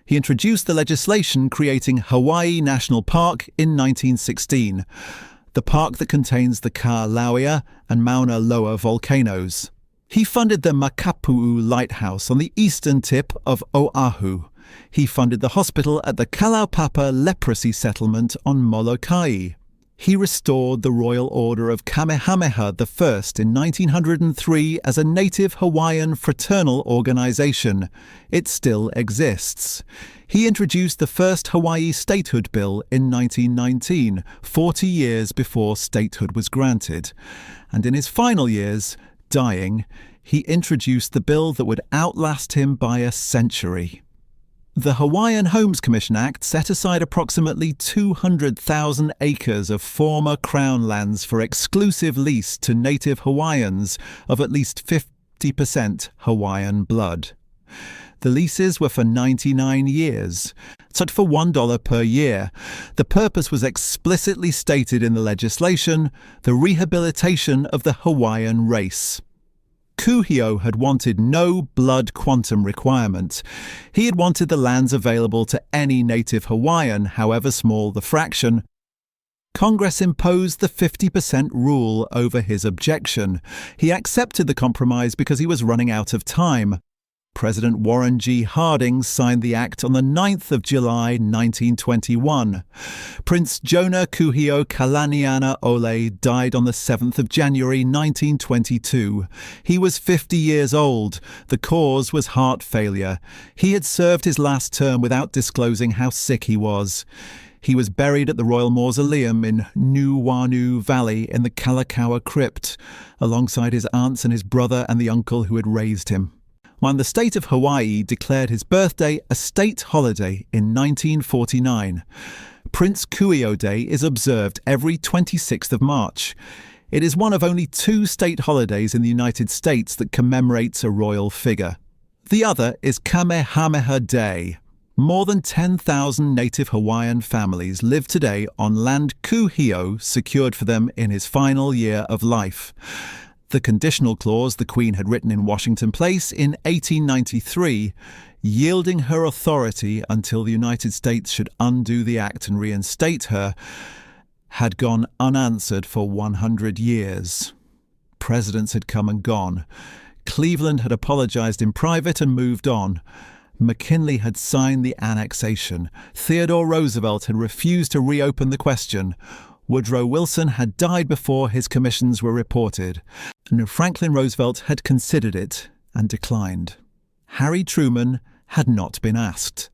He introduced the legislation creating Hawaii National Park in 1916, the park that contains the Kalākaua and Mauna Loa volcanoes. He funded the Makapu'u lighthouse on the eastern tip of Oahu. He funded the hospital at the Kalaupapa leprosy settlement on Molokai. He restored the Royal Order of Kamehameha I in 1903 as a native Hawaiian fraternal organization. It still exists. He introduced the first Hawaii statehood bill in 1919, 40 years before statehood was granted. And in his final years, dying, he introduced the bill that would outlast him by a century. The Hawaiian Homes Commission Act set aside approximately 200,000 acres of former Crown lands for exclusive lease to native Hawaiians of at least 50% Hawaiian blood. The leases were for 99 years, such for $1 per year. The purpose was explicitly stated in the legislation: the rehabilitation of the Hawaiian race. Kuhio had wanted no blood quantum requirement. He had wanted the lands available to any native Hawaiian, however small the fraction. Congress imposed the 50% rule over his objection. He accepted the compromise because he was running out of time. President Warren G. Harding signed the act on the 9th of July 1921. Prince Jonah Kuhio Kalaniana Ole died on the 7th of January 1922. He was 50 years old. The cause was heart failure. He had served his last term without disclosing how sick he was. He was buried at the Royal Mausoleum in Nuuanu Valley in the Kalakaua crypt, alongside his aunts and his brother and the uncle who had raised him. When the state of Hawaii declared his birthday a state holiday in 1949. Prince Kuhio Day is observed every 26th of March. It is one of only 2 state holidays in the United States that commemorates a royal figure. The other is Kamehameha Day. More than 10,000 native Hawaiian families live today on land Kuhio secured for them in his final year of life. The conditional clause the Queen had written in Washington Place in 1893, yielding her authority until the United States should undo the act and reinstate her, had gone unanswered for 100 years. Presidents had come and gone. Cleveland had apologized in private and moved on. McKinley had signed the annexation. Theodore Roosevelt had refused to reopen the question. Woodrow Wilson had died before his commissions were reported, and Franklin Roosevelt had considered it and declined. Harry Truman had not been asked.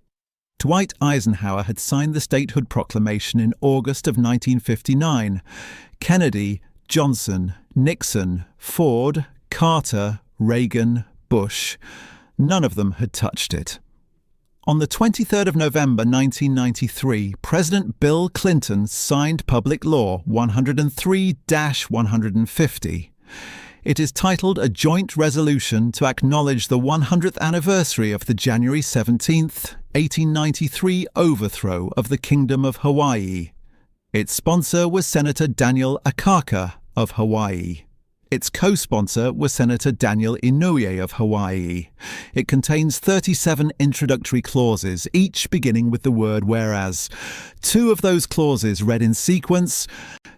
Dwight Eisenhower had signed the statehood proclamation in August of 1959. Kennedy, Johnson, Nixon, Ford, Carter, Reagan, Bush, none of them had touched it. On the 23rd of November 1993, President Bill Clinton signed Public Law 103-150. It is titled A Joint Resolution to Acknowledge the 100th Anniversary of the January 17th, 1893 Overthrow of the Kingdom of Hawaiʻi. Its sponsor was Senator Liliʻuokalani of Hawaiʻi. Its co-sponsor was Senator Daniel Inouye of Hawaii. It contains 37 introductory clauses, each beginning with the word whereas. 2 of those clauses read in sequence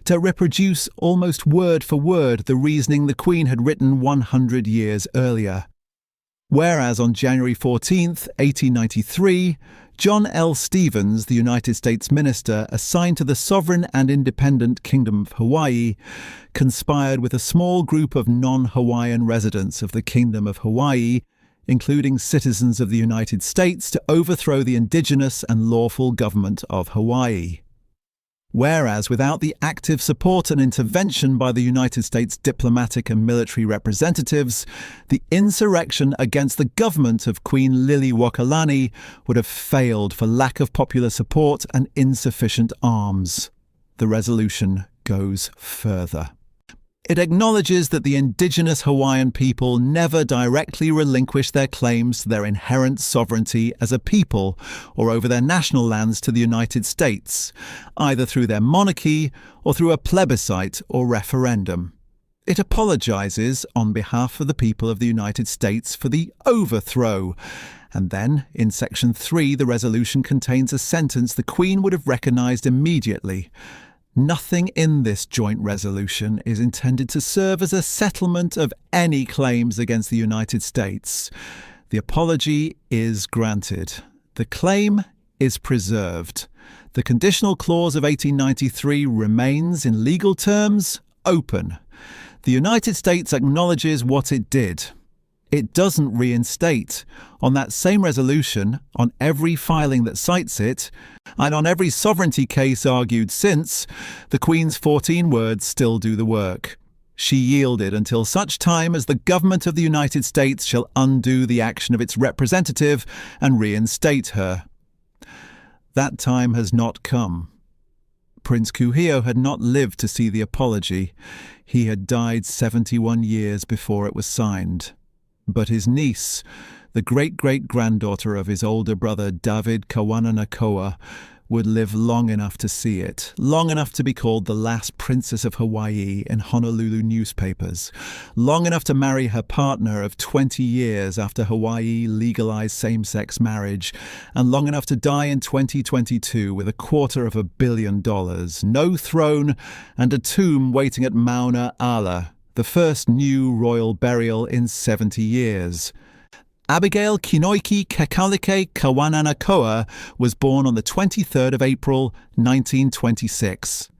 to reproduce almost word for word the reasoning the Queen had written 100 years earlier. Whereas on January 14th, 1893, John L. Stevens, the United States minister assigned to the sovereign and independent Kingdom of Hawaii, conspired with a small group of non-Hawaiian residents of the Kingdom of Hawaii, including citizens of the United States, to overthrow the indigenous and lawful government of Hawaii. Whereas without the active support and intervention by the United States diplomatic and military representatives, the insurrection against the government of Queen Liliʻuokalani would have failed for lack of popular support and insufficient arms. The resolution goes further. It acknowledges that the indigenous Hawaiian people never directly relinquished their claims to their inherent sovereignty as a people or over their national lands to the United States, either through their monarchy or through a plebiscite or referendum. It apologizes on behalf of the people of the United States for the overthrow. And then, in Section 3, the resolution contains a sentence the Queen would have recognized immediately. Nothing in this joint resolution is intended to serve as a settlement of any claims against the United States. The apology is granted. The claim is preserved. The conditional clause of 1893 remains, in legal terms, open. The United States acknowledges what it did. It doesn't reinstate. On that same resolution, on every filing that cites it, and on every sovereignty case argued since, the Queen's 14 words still do the work. She yielded until such time as the government of the United States shall undo the action of its representative and reinstate her. That time has not come. Prince Kuhio had not lived to see the apology. He had died 71 years before it was signed. But his niece, the great-great-granddaughter of his older brother David Kawanakoa, would live long enough to see it, long enough to be called the last Princess of Hawaii in Honolulu newspapers, long enough to marry her partner of 20 years after Hawaii legalized same-sex marriage, and long enough to die in 2022 with $250 million, no throne, and a tomb waiting at Mauna Ala, the first new royal burial in 70 years. Abigail Kawanakoa was born on the 23rd of April, 1926.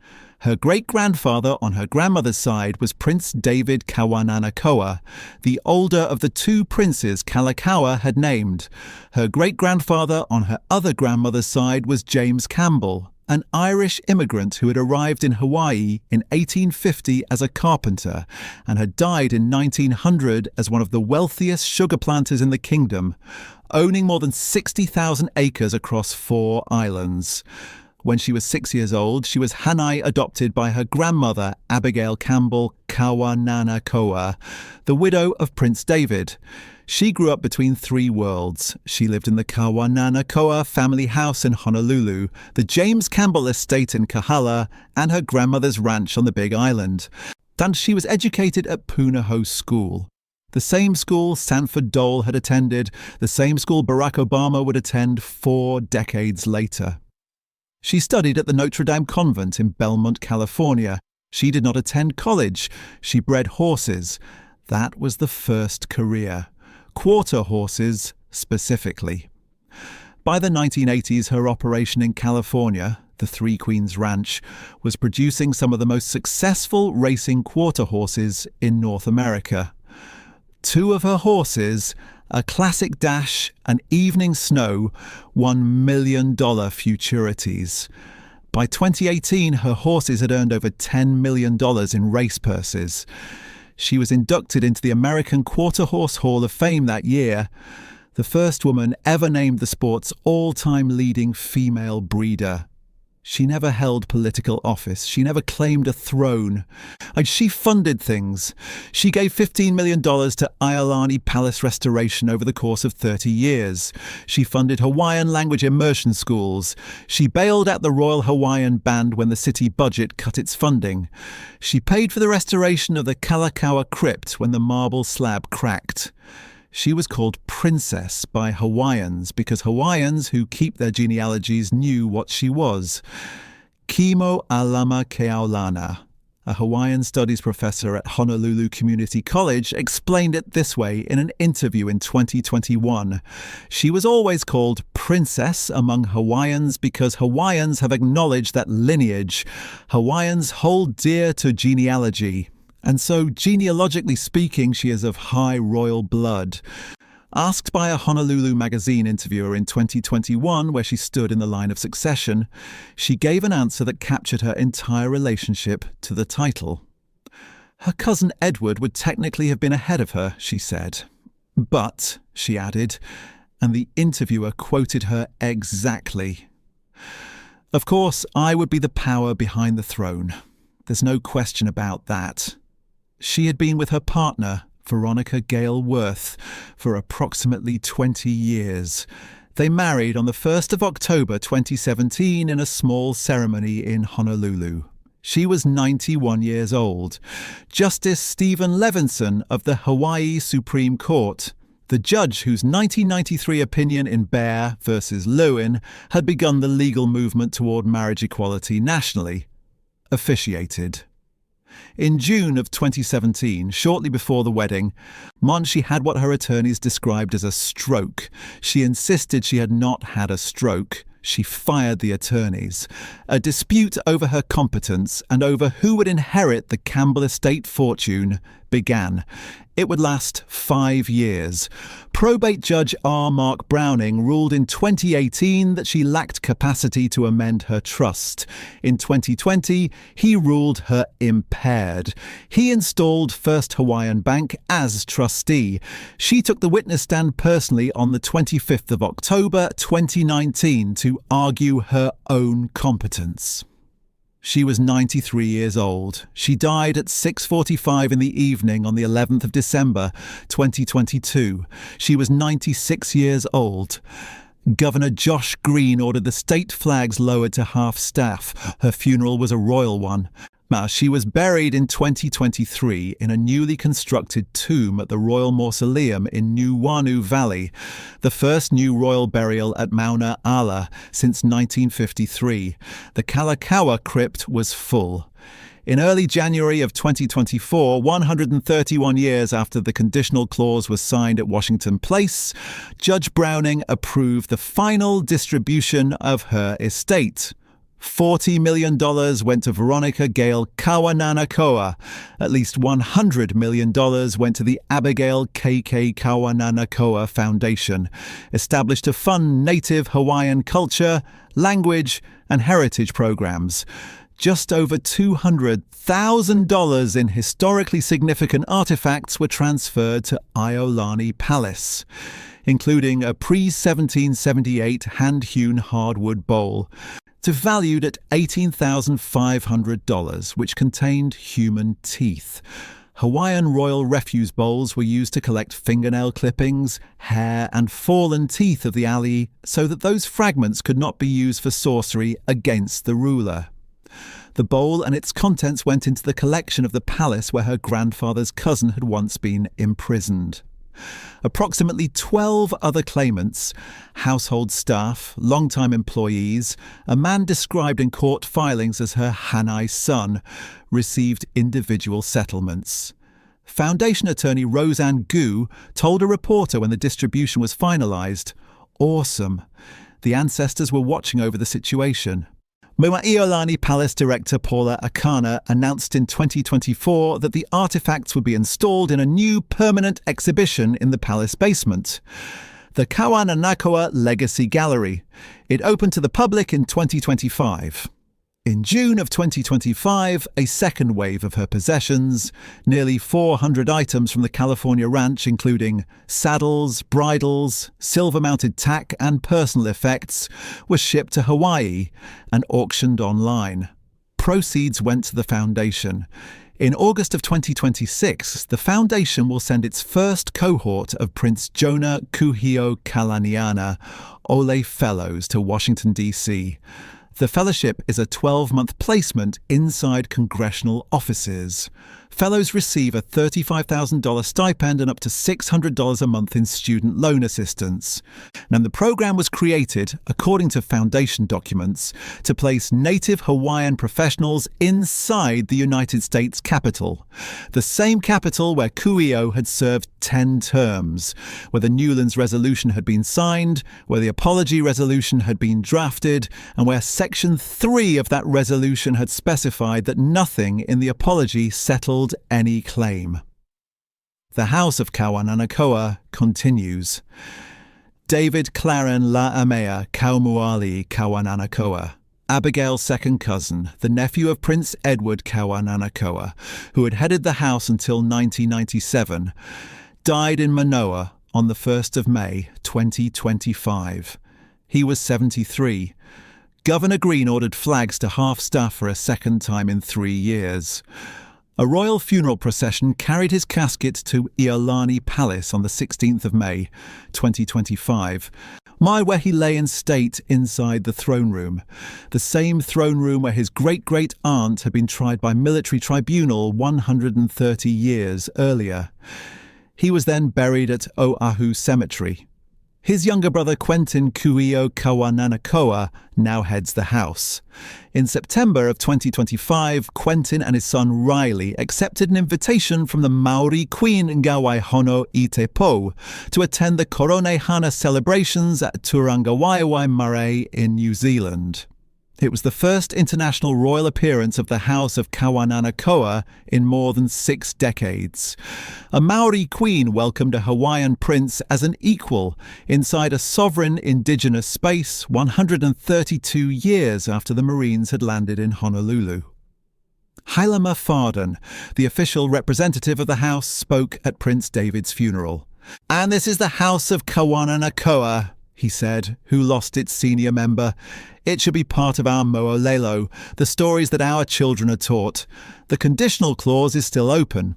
Her great-grandfather on her grandmother's side was Prince David Kawanakoa, the older of the 2 princes Kalakaua had named. Her great-grandfather on her other grandmother's side was James Campbell, an Irish immigrant who had arrived in Hawaii in 1850 as a carpenter and had died in 1900 as one of the wealthiest sugar planters in the kingdom, owning more than 60,000 acres across 4 islands. When she was 6 years old, she was Hanai adopted by her grandmother, Abigail Kawanakoa, the widow of Prince David. She grew up between 3 worlds. She lived in the Kawanakoa family house in Honolulu, the James Campbell estate in Kahala, and her grandmother's ranch on the Big Island. And she was educated at Punahou School, the same school Sanford Dole had attended, the same school Barack Obama would attend 4 decades later. She studied at the Notre Dame Convent in Belmont, California. She did not attend college. She bred horses. That was the first career. Quarter horses, specifically. By the 1980s, her operation in California, the Three Queens Ranch, was producing some of the most successful racing quarter horses in North America. 2 of her horses, a Classic Dash and Evening Snow, won $1 million futurities. By 2018, her horses had earned over $10 million in race purses. She was inducted into the American Quarter Horse Hall of Fame that year, the first woman ever named the sport's all-time leading female breeder. She never held political office. She never claimed a throne. And she funded things. She gave $15 million to Iolani Palace restoration over the course of 30 years. She funded Hawaiian language immersion schools. She bailed out the Royal Hawaiian Band when the city budget cut its funding. She paid for the restoration of the Kalakaua crypt when the marble slab cracked. She was called Princess by Hawaiians because Hawaiians who keep their genealogies knew what she was. Kimo Alama Keaulana, a Hawaiian studies professor at Honolulu Community College, explained it this way in an interview in 2021. She was always called Princess among Hawaiians because Hawaiians have acknowledged that lineage. Hawaiians hold dear to genealogy. And so, genealogically speaking, she is of high royal blood. Asked by a Honolulu magazine interviewer in 2021 where she stood in the line of succession, she gave an answer that captured her entire relationship to the title. Her cousin Edward would technically have been ahead of her, she said. But, she added, and the interviewer quoted her exactly. Of course, I would be the power behind the throne. There's no question about that. She had been with her partner, Veronica Gale Worth, for approximately 20 years. They married on the 1st of October 2017 in a small ceremony in Honolulu. She was 91 years old. Justice Stephen Levinson of the Hawaii Supreme Court, the judge whose 1993 opinion in Bear v. Lewin had begun the legal movement toward marriage equality nationally, officiated. In June of 2017, shortly before the wedding, Monchi had what her attorneys described as a stroke. She insisted she had not had a stroke. She fired the attorneys. A dispute over her competence and over who would inherit the Campbell estate fortune began. It would last 5 years. Probate judge R. Mark Browning ruled in 2018 that she lacked capacity to amend her trust. In 2020, he ruled her impaired. He installed First Hawaiian Bank as trustee. She took the witness stand personally on the 25th of October 2019 to argue her own competence. She was 93 years old. She died at 6:45 in the evening on the 11th of December, 2022. She was 96 years old. Governor Josh Green ordered the state flags lowered to half-staff. Her funeral was a royal one. She was buried in 2023 in a newly constructed tomb at the Royal Mausoleum in Nuuanu Valley, the first new royal burial at Mauna Ala since 1953. The Kalakaua crypt was full. In early January of 2024, 131 years after the conditional clause was signed at Washington Place, Judge Browning approved the final distribution of her estate. $40 million went to Veronica Gale Kawanakoa. At least $100 million went to the Abigail Kawanakoa Foundation, established to fund native Hawaiian culture, language, and heritage programs. Just over $200,000 in historically significant artifacts were transferred to Iolani Palace, including a pre-1778 hand-hewn hardwood bowl, valued at $18,500, which contained human teeth. Hawaiian royal refuse bowls were used to collect fingernail clippings, hair, and fallen teeth of the ali so that those fragments could not be used for sorcery against the ruler. The bowl and its contents went into the collection of the palace where her grandfather's cousin had once been imprisoned. Approximately 12 other claimants, household staff, long-time employees, a man described in court filings as her Hanai son, received individual settlements. Foundation attorney Roseanne Gu told a reporter when the distribution was finalised, "Awesome. The ancestors were watching over the situation." Iolani Palace Director Paula Akana announced in 2024 that the artifacts would be installed in a new permanent exhibition in the palace basement, the Kawanakoa Legacy Gallery. It opened to the public in 2025. In June of 2025, a second wave of her possessions, nearly 400 items from the California ranch including saddles, bridles, silver-mounted tack and personal effects, was shipped to Hawaii and auctioned online. Proceeds went to the foundation. In August of 2026, the foundation will send its first cohort of Prince Jonah Kuhio Kalaniana Ole Fellows to Washington, D.C. The fellowship is a 12-month placement inside congressional offices. Fellows receive a $35,000 stipend and up to $600 a month in student loan assistance. And the program was created, according to foundation documents, to place native Hawaiian professionals inside the United States Capitol, the same Capitol where Kuhio had served 10 terms, where the Newlands Resolution had been signed, where the Apology Resolution had been drafted, and where Section 3 of that resolution had specified that nothing in the apology settled any claim. The House of Kawananakoa continues. David Claren La'amea Kaumuali Kawananakoa, Abigail's second cousin, the nephew of Prince Edward Kawananakoa, who had headed the house until 1997, died in Manoa on the 1st of May 2025. He was 73. Governor Green ordered flags to half-staff for a second time in 3 years. A royal funeral procession carried his casket to Iolani Palace on the 16th of May, 2025, where he lay in state inside the throne room, the same throne room where his great-great-aunt had been tried by military tribunal 130 years earlier. He was then buried at Oahu Cemetery. His younger brother Quentin Kuhio Kawananakoa now heads the house. In September of 2025, Quentin and his son Riley accepted an invitation from the Maori Queen Ngawaihono i Te Po to attend the Korone-hana celebrations at Turangawaiwai Marae in New Zealand. It was the first international royal appearance of the House of Kawananakoa in more than 6 decades. A Maori queen welcomed a Hawaiian prince as an equal inside a sovereign indigenous space 132 years after the Marines had landed in Honolulu. Hailama Farden, the official representative of the house, spoke at Prince David's funeral. "And this is the House of Kawananakoa," he said, who lost its senior member. "It should be part of our mo'olelo, the stories that our children are taught. The conditional clause is still open."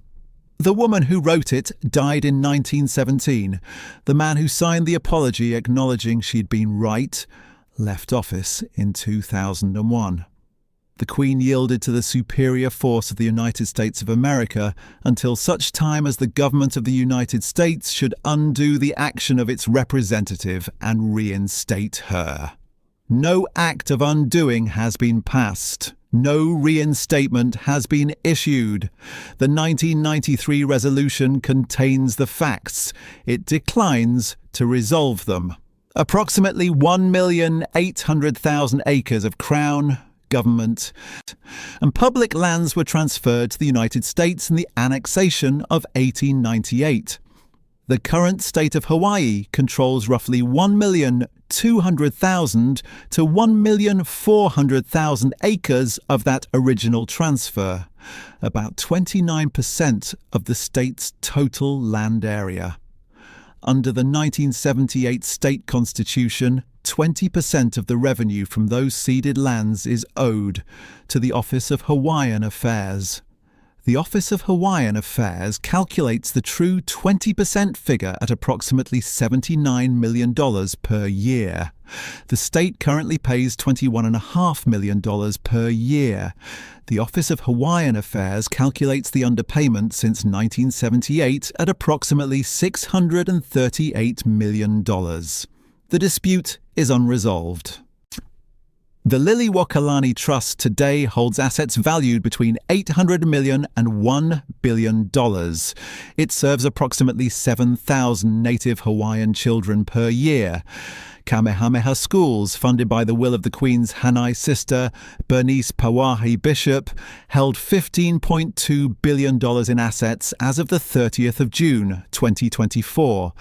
The woman who wrote it died in 1917. The man who signed the apology acknowledging she'd been right left office in 2001. The Queen yielded to the superior force of the United States of America until such time as the government of the United States should undo the action of its representative and reinstate her. No act of undoing has been passed. No reinstatement has been issued. The 1993 resolution contains the facts. It declines to resolve them. Approximately 1,800,000 acres of Crown, government, and public lands were transferred to the United States in the Annexation of 1898. The current state of Hawaii controls roughly 1,200,000 to 1,400,000 acres of that original transfer, about 29% of the state's total land area. Under the 1978 state constitution, 20% of the revenue from those ceded lands is owed to the Office of Hawaiian Affairs. The Office of Hawaiian Affairs calculates the true 20% figure at approximately $79 million per year. The state currently pays $21.5 million per year. The Office of Hawaiian Affairs calculates the underpayment since 1978 at approximately $638 million. The dispute is unresolved. The Liliʻuokalani Trust today holds assets valued between $800 million and $1 billion. It serves approximately 7,000 native Hawaiian children per year. Kamehameha Schools, funded by the will of the Queen's Hanai sister, Bernice Pawahi Bishop, held $15.2 billion in assets as of the 30th of June, 2024.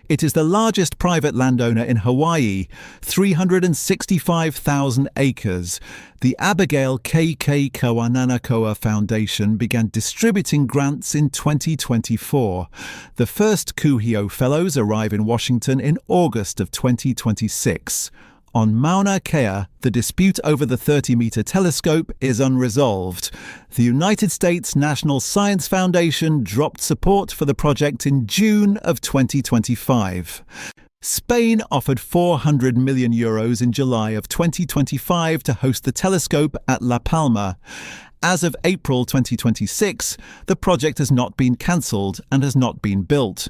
It is the largest private landowner in Hawaii, 365,000 acres. The Abigail Kawanakoa Foundation began distributing grants in 2024. The first Kuhio Fellows arrive in Washington in August of 2026. On Mauna Kea, the dispute over the 30-meter telescope is unresolved. The United States National Science Foundation dropped support for the project in June of 2025. Spain offered €400 million in July of 2025 to host the telescope at La Palma. As of April 2026, the project has not been cancelled and has not been built.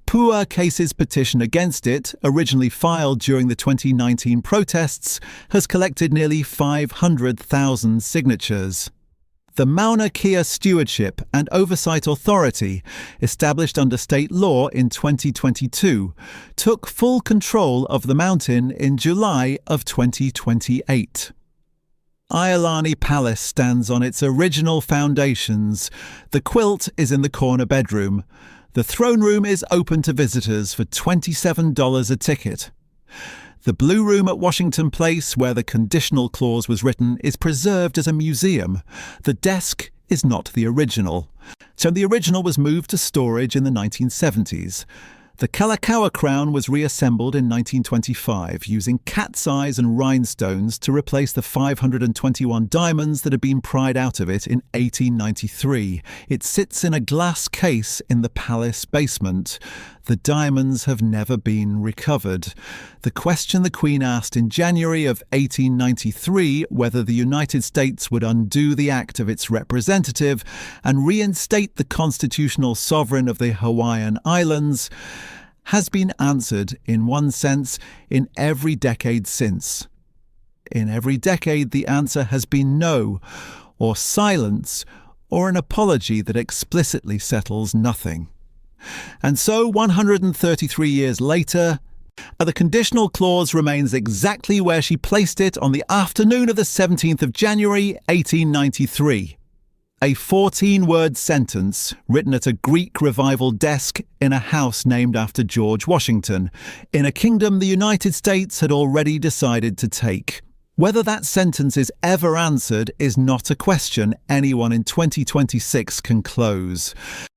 Pua Case's petition against it, originally filed during the 2019 protests, has collected nearly 500,000 signatures. The Mauna Kea Stewardship and Oversight Authority, established under state law in 2022, took full control of the mountain in July of 2028. Iolani Palace stands on its original foundations. The quilt is in the corner bedroom. The throne room is open to visitors for $27 a ticket. The Blue Room at Washington Place, where the conditional clause was written, is preserved as a museum. The desk is not the original. So the original was moved to storage in the 1970s. The Kalakaua crown was reassembled in 1925 using cat's eyes and rhinestones to replace the 521 diamonds that had been pried out of it in 1893. It sits in a glass case in the palace basement. The diamonds have never been recovered. The question the Queen asked in January of 1893 whether the United States would undo the act of its representative and reinstate the constitutional sovereign of the Hawaiian Islands has been answered, in one sense, in every decade since. In every decade, the answer has been no, or silence, or an apology that explicitly settles nothing. And so, 133 years later, the conditional clause remains exactly where she placed it on the afternoon of the 17th of January, 1893. A 14-word sentence written at a Greek revival desk in a house named after George Washington, in a kingdom the United States had already decided to take. Whether that sentence is ever answered is not a question anyone in 2026 can close.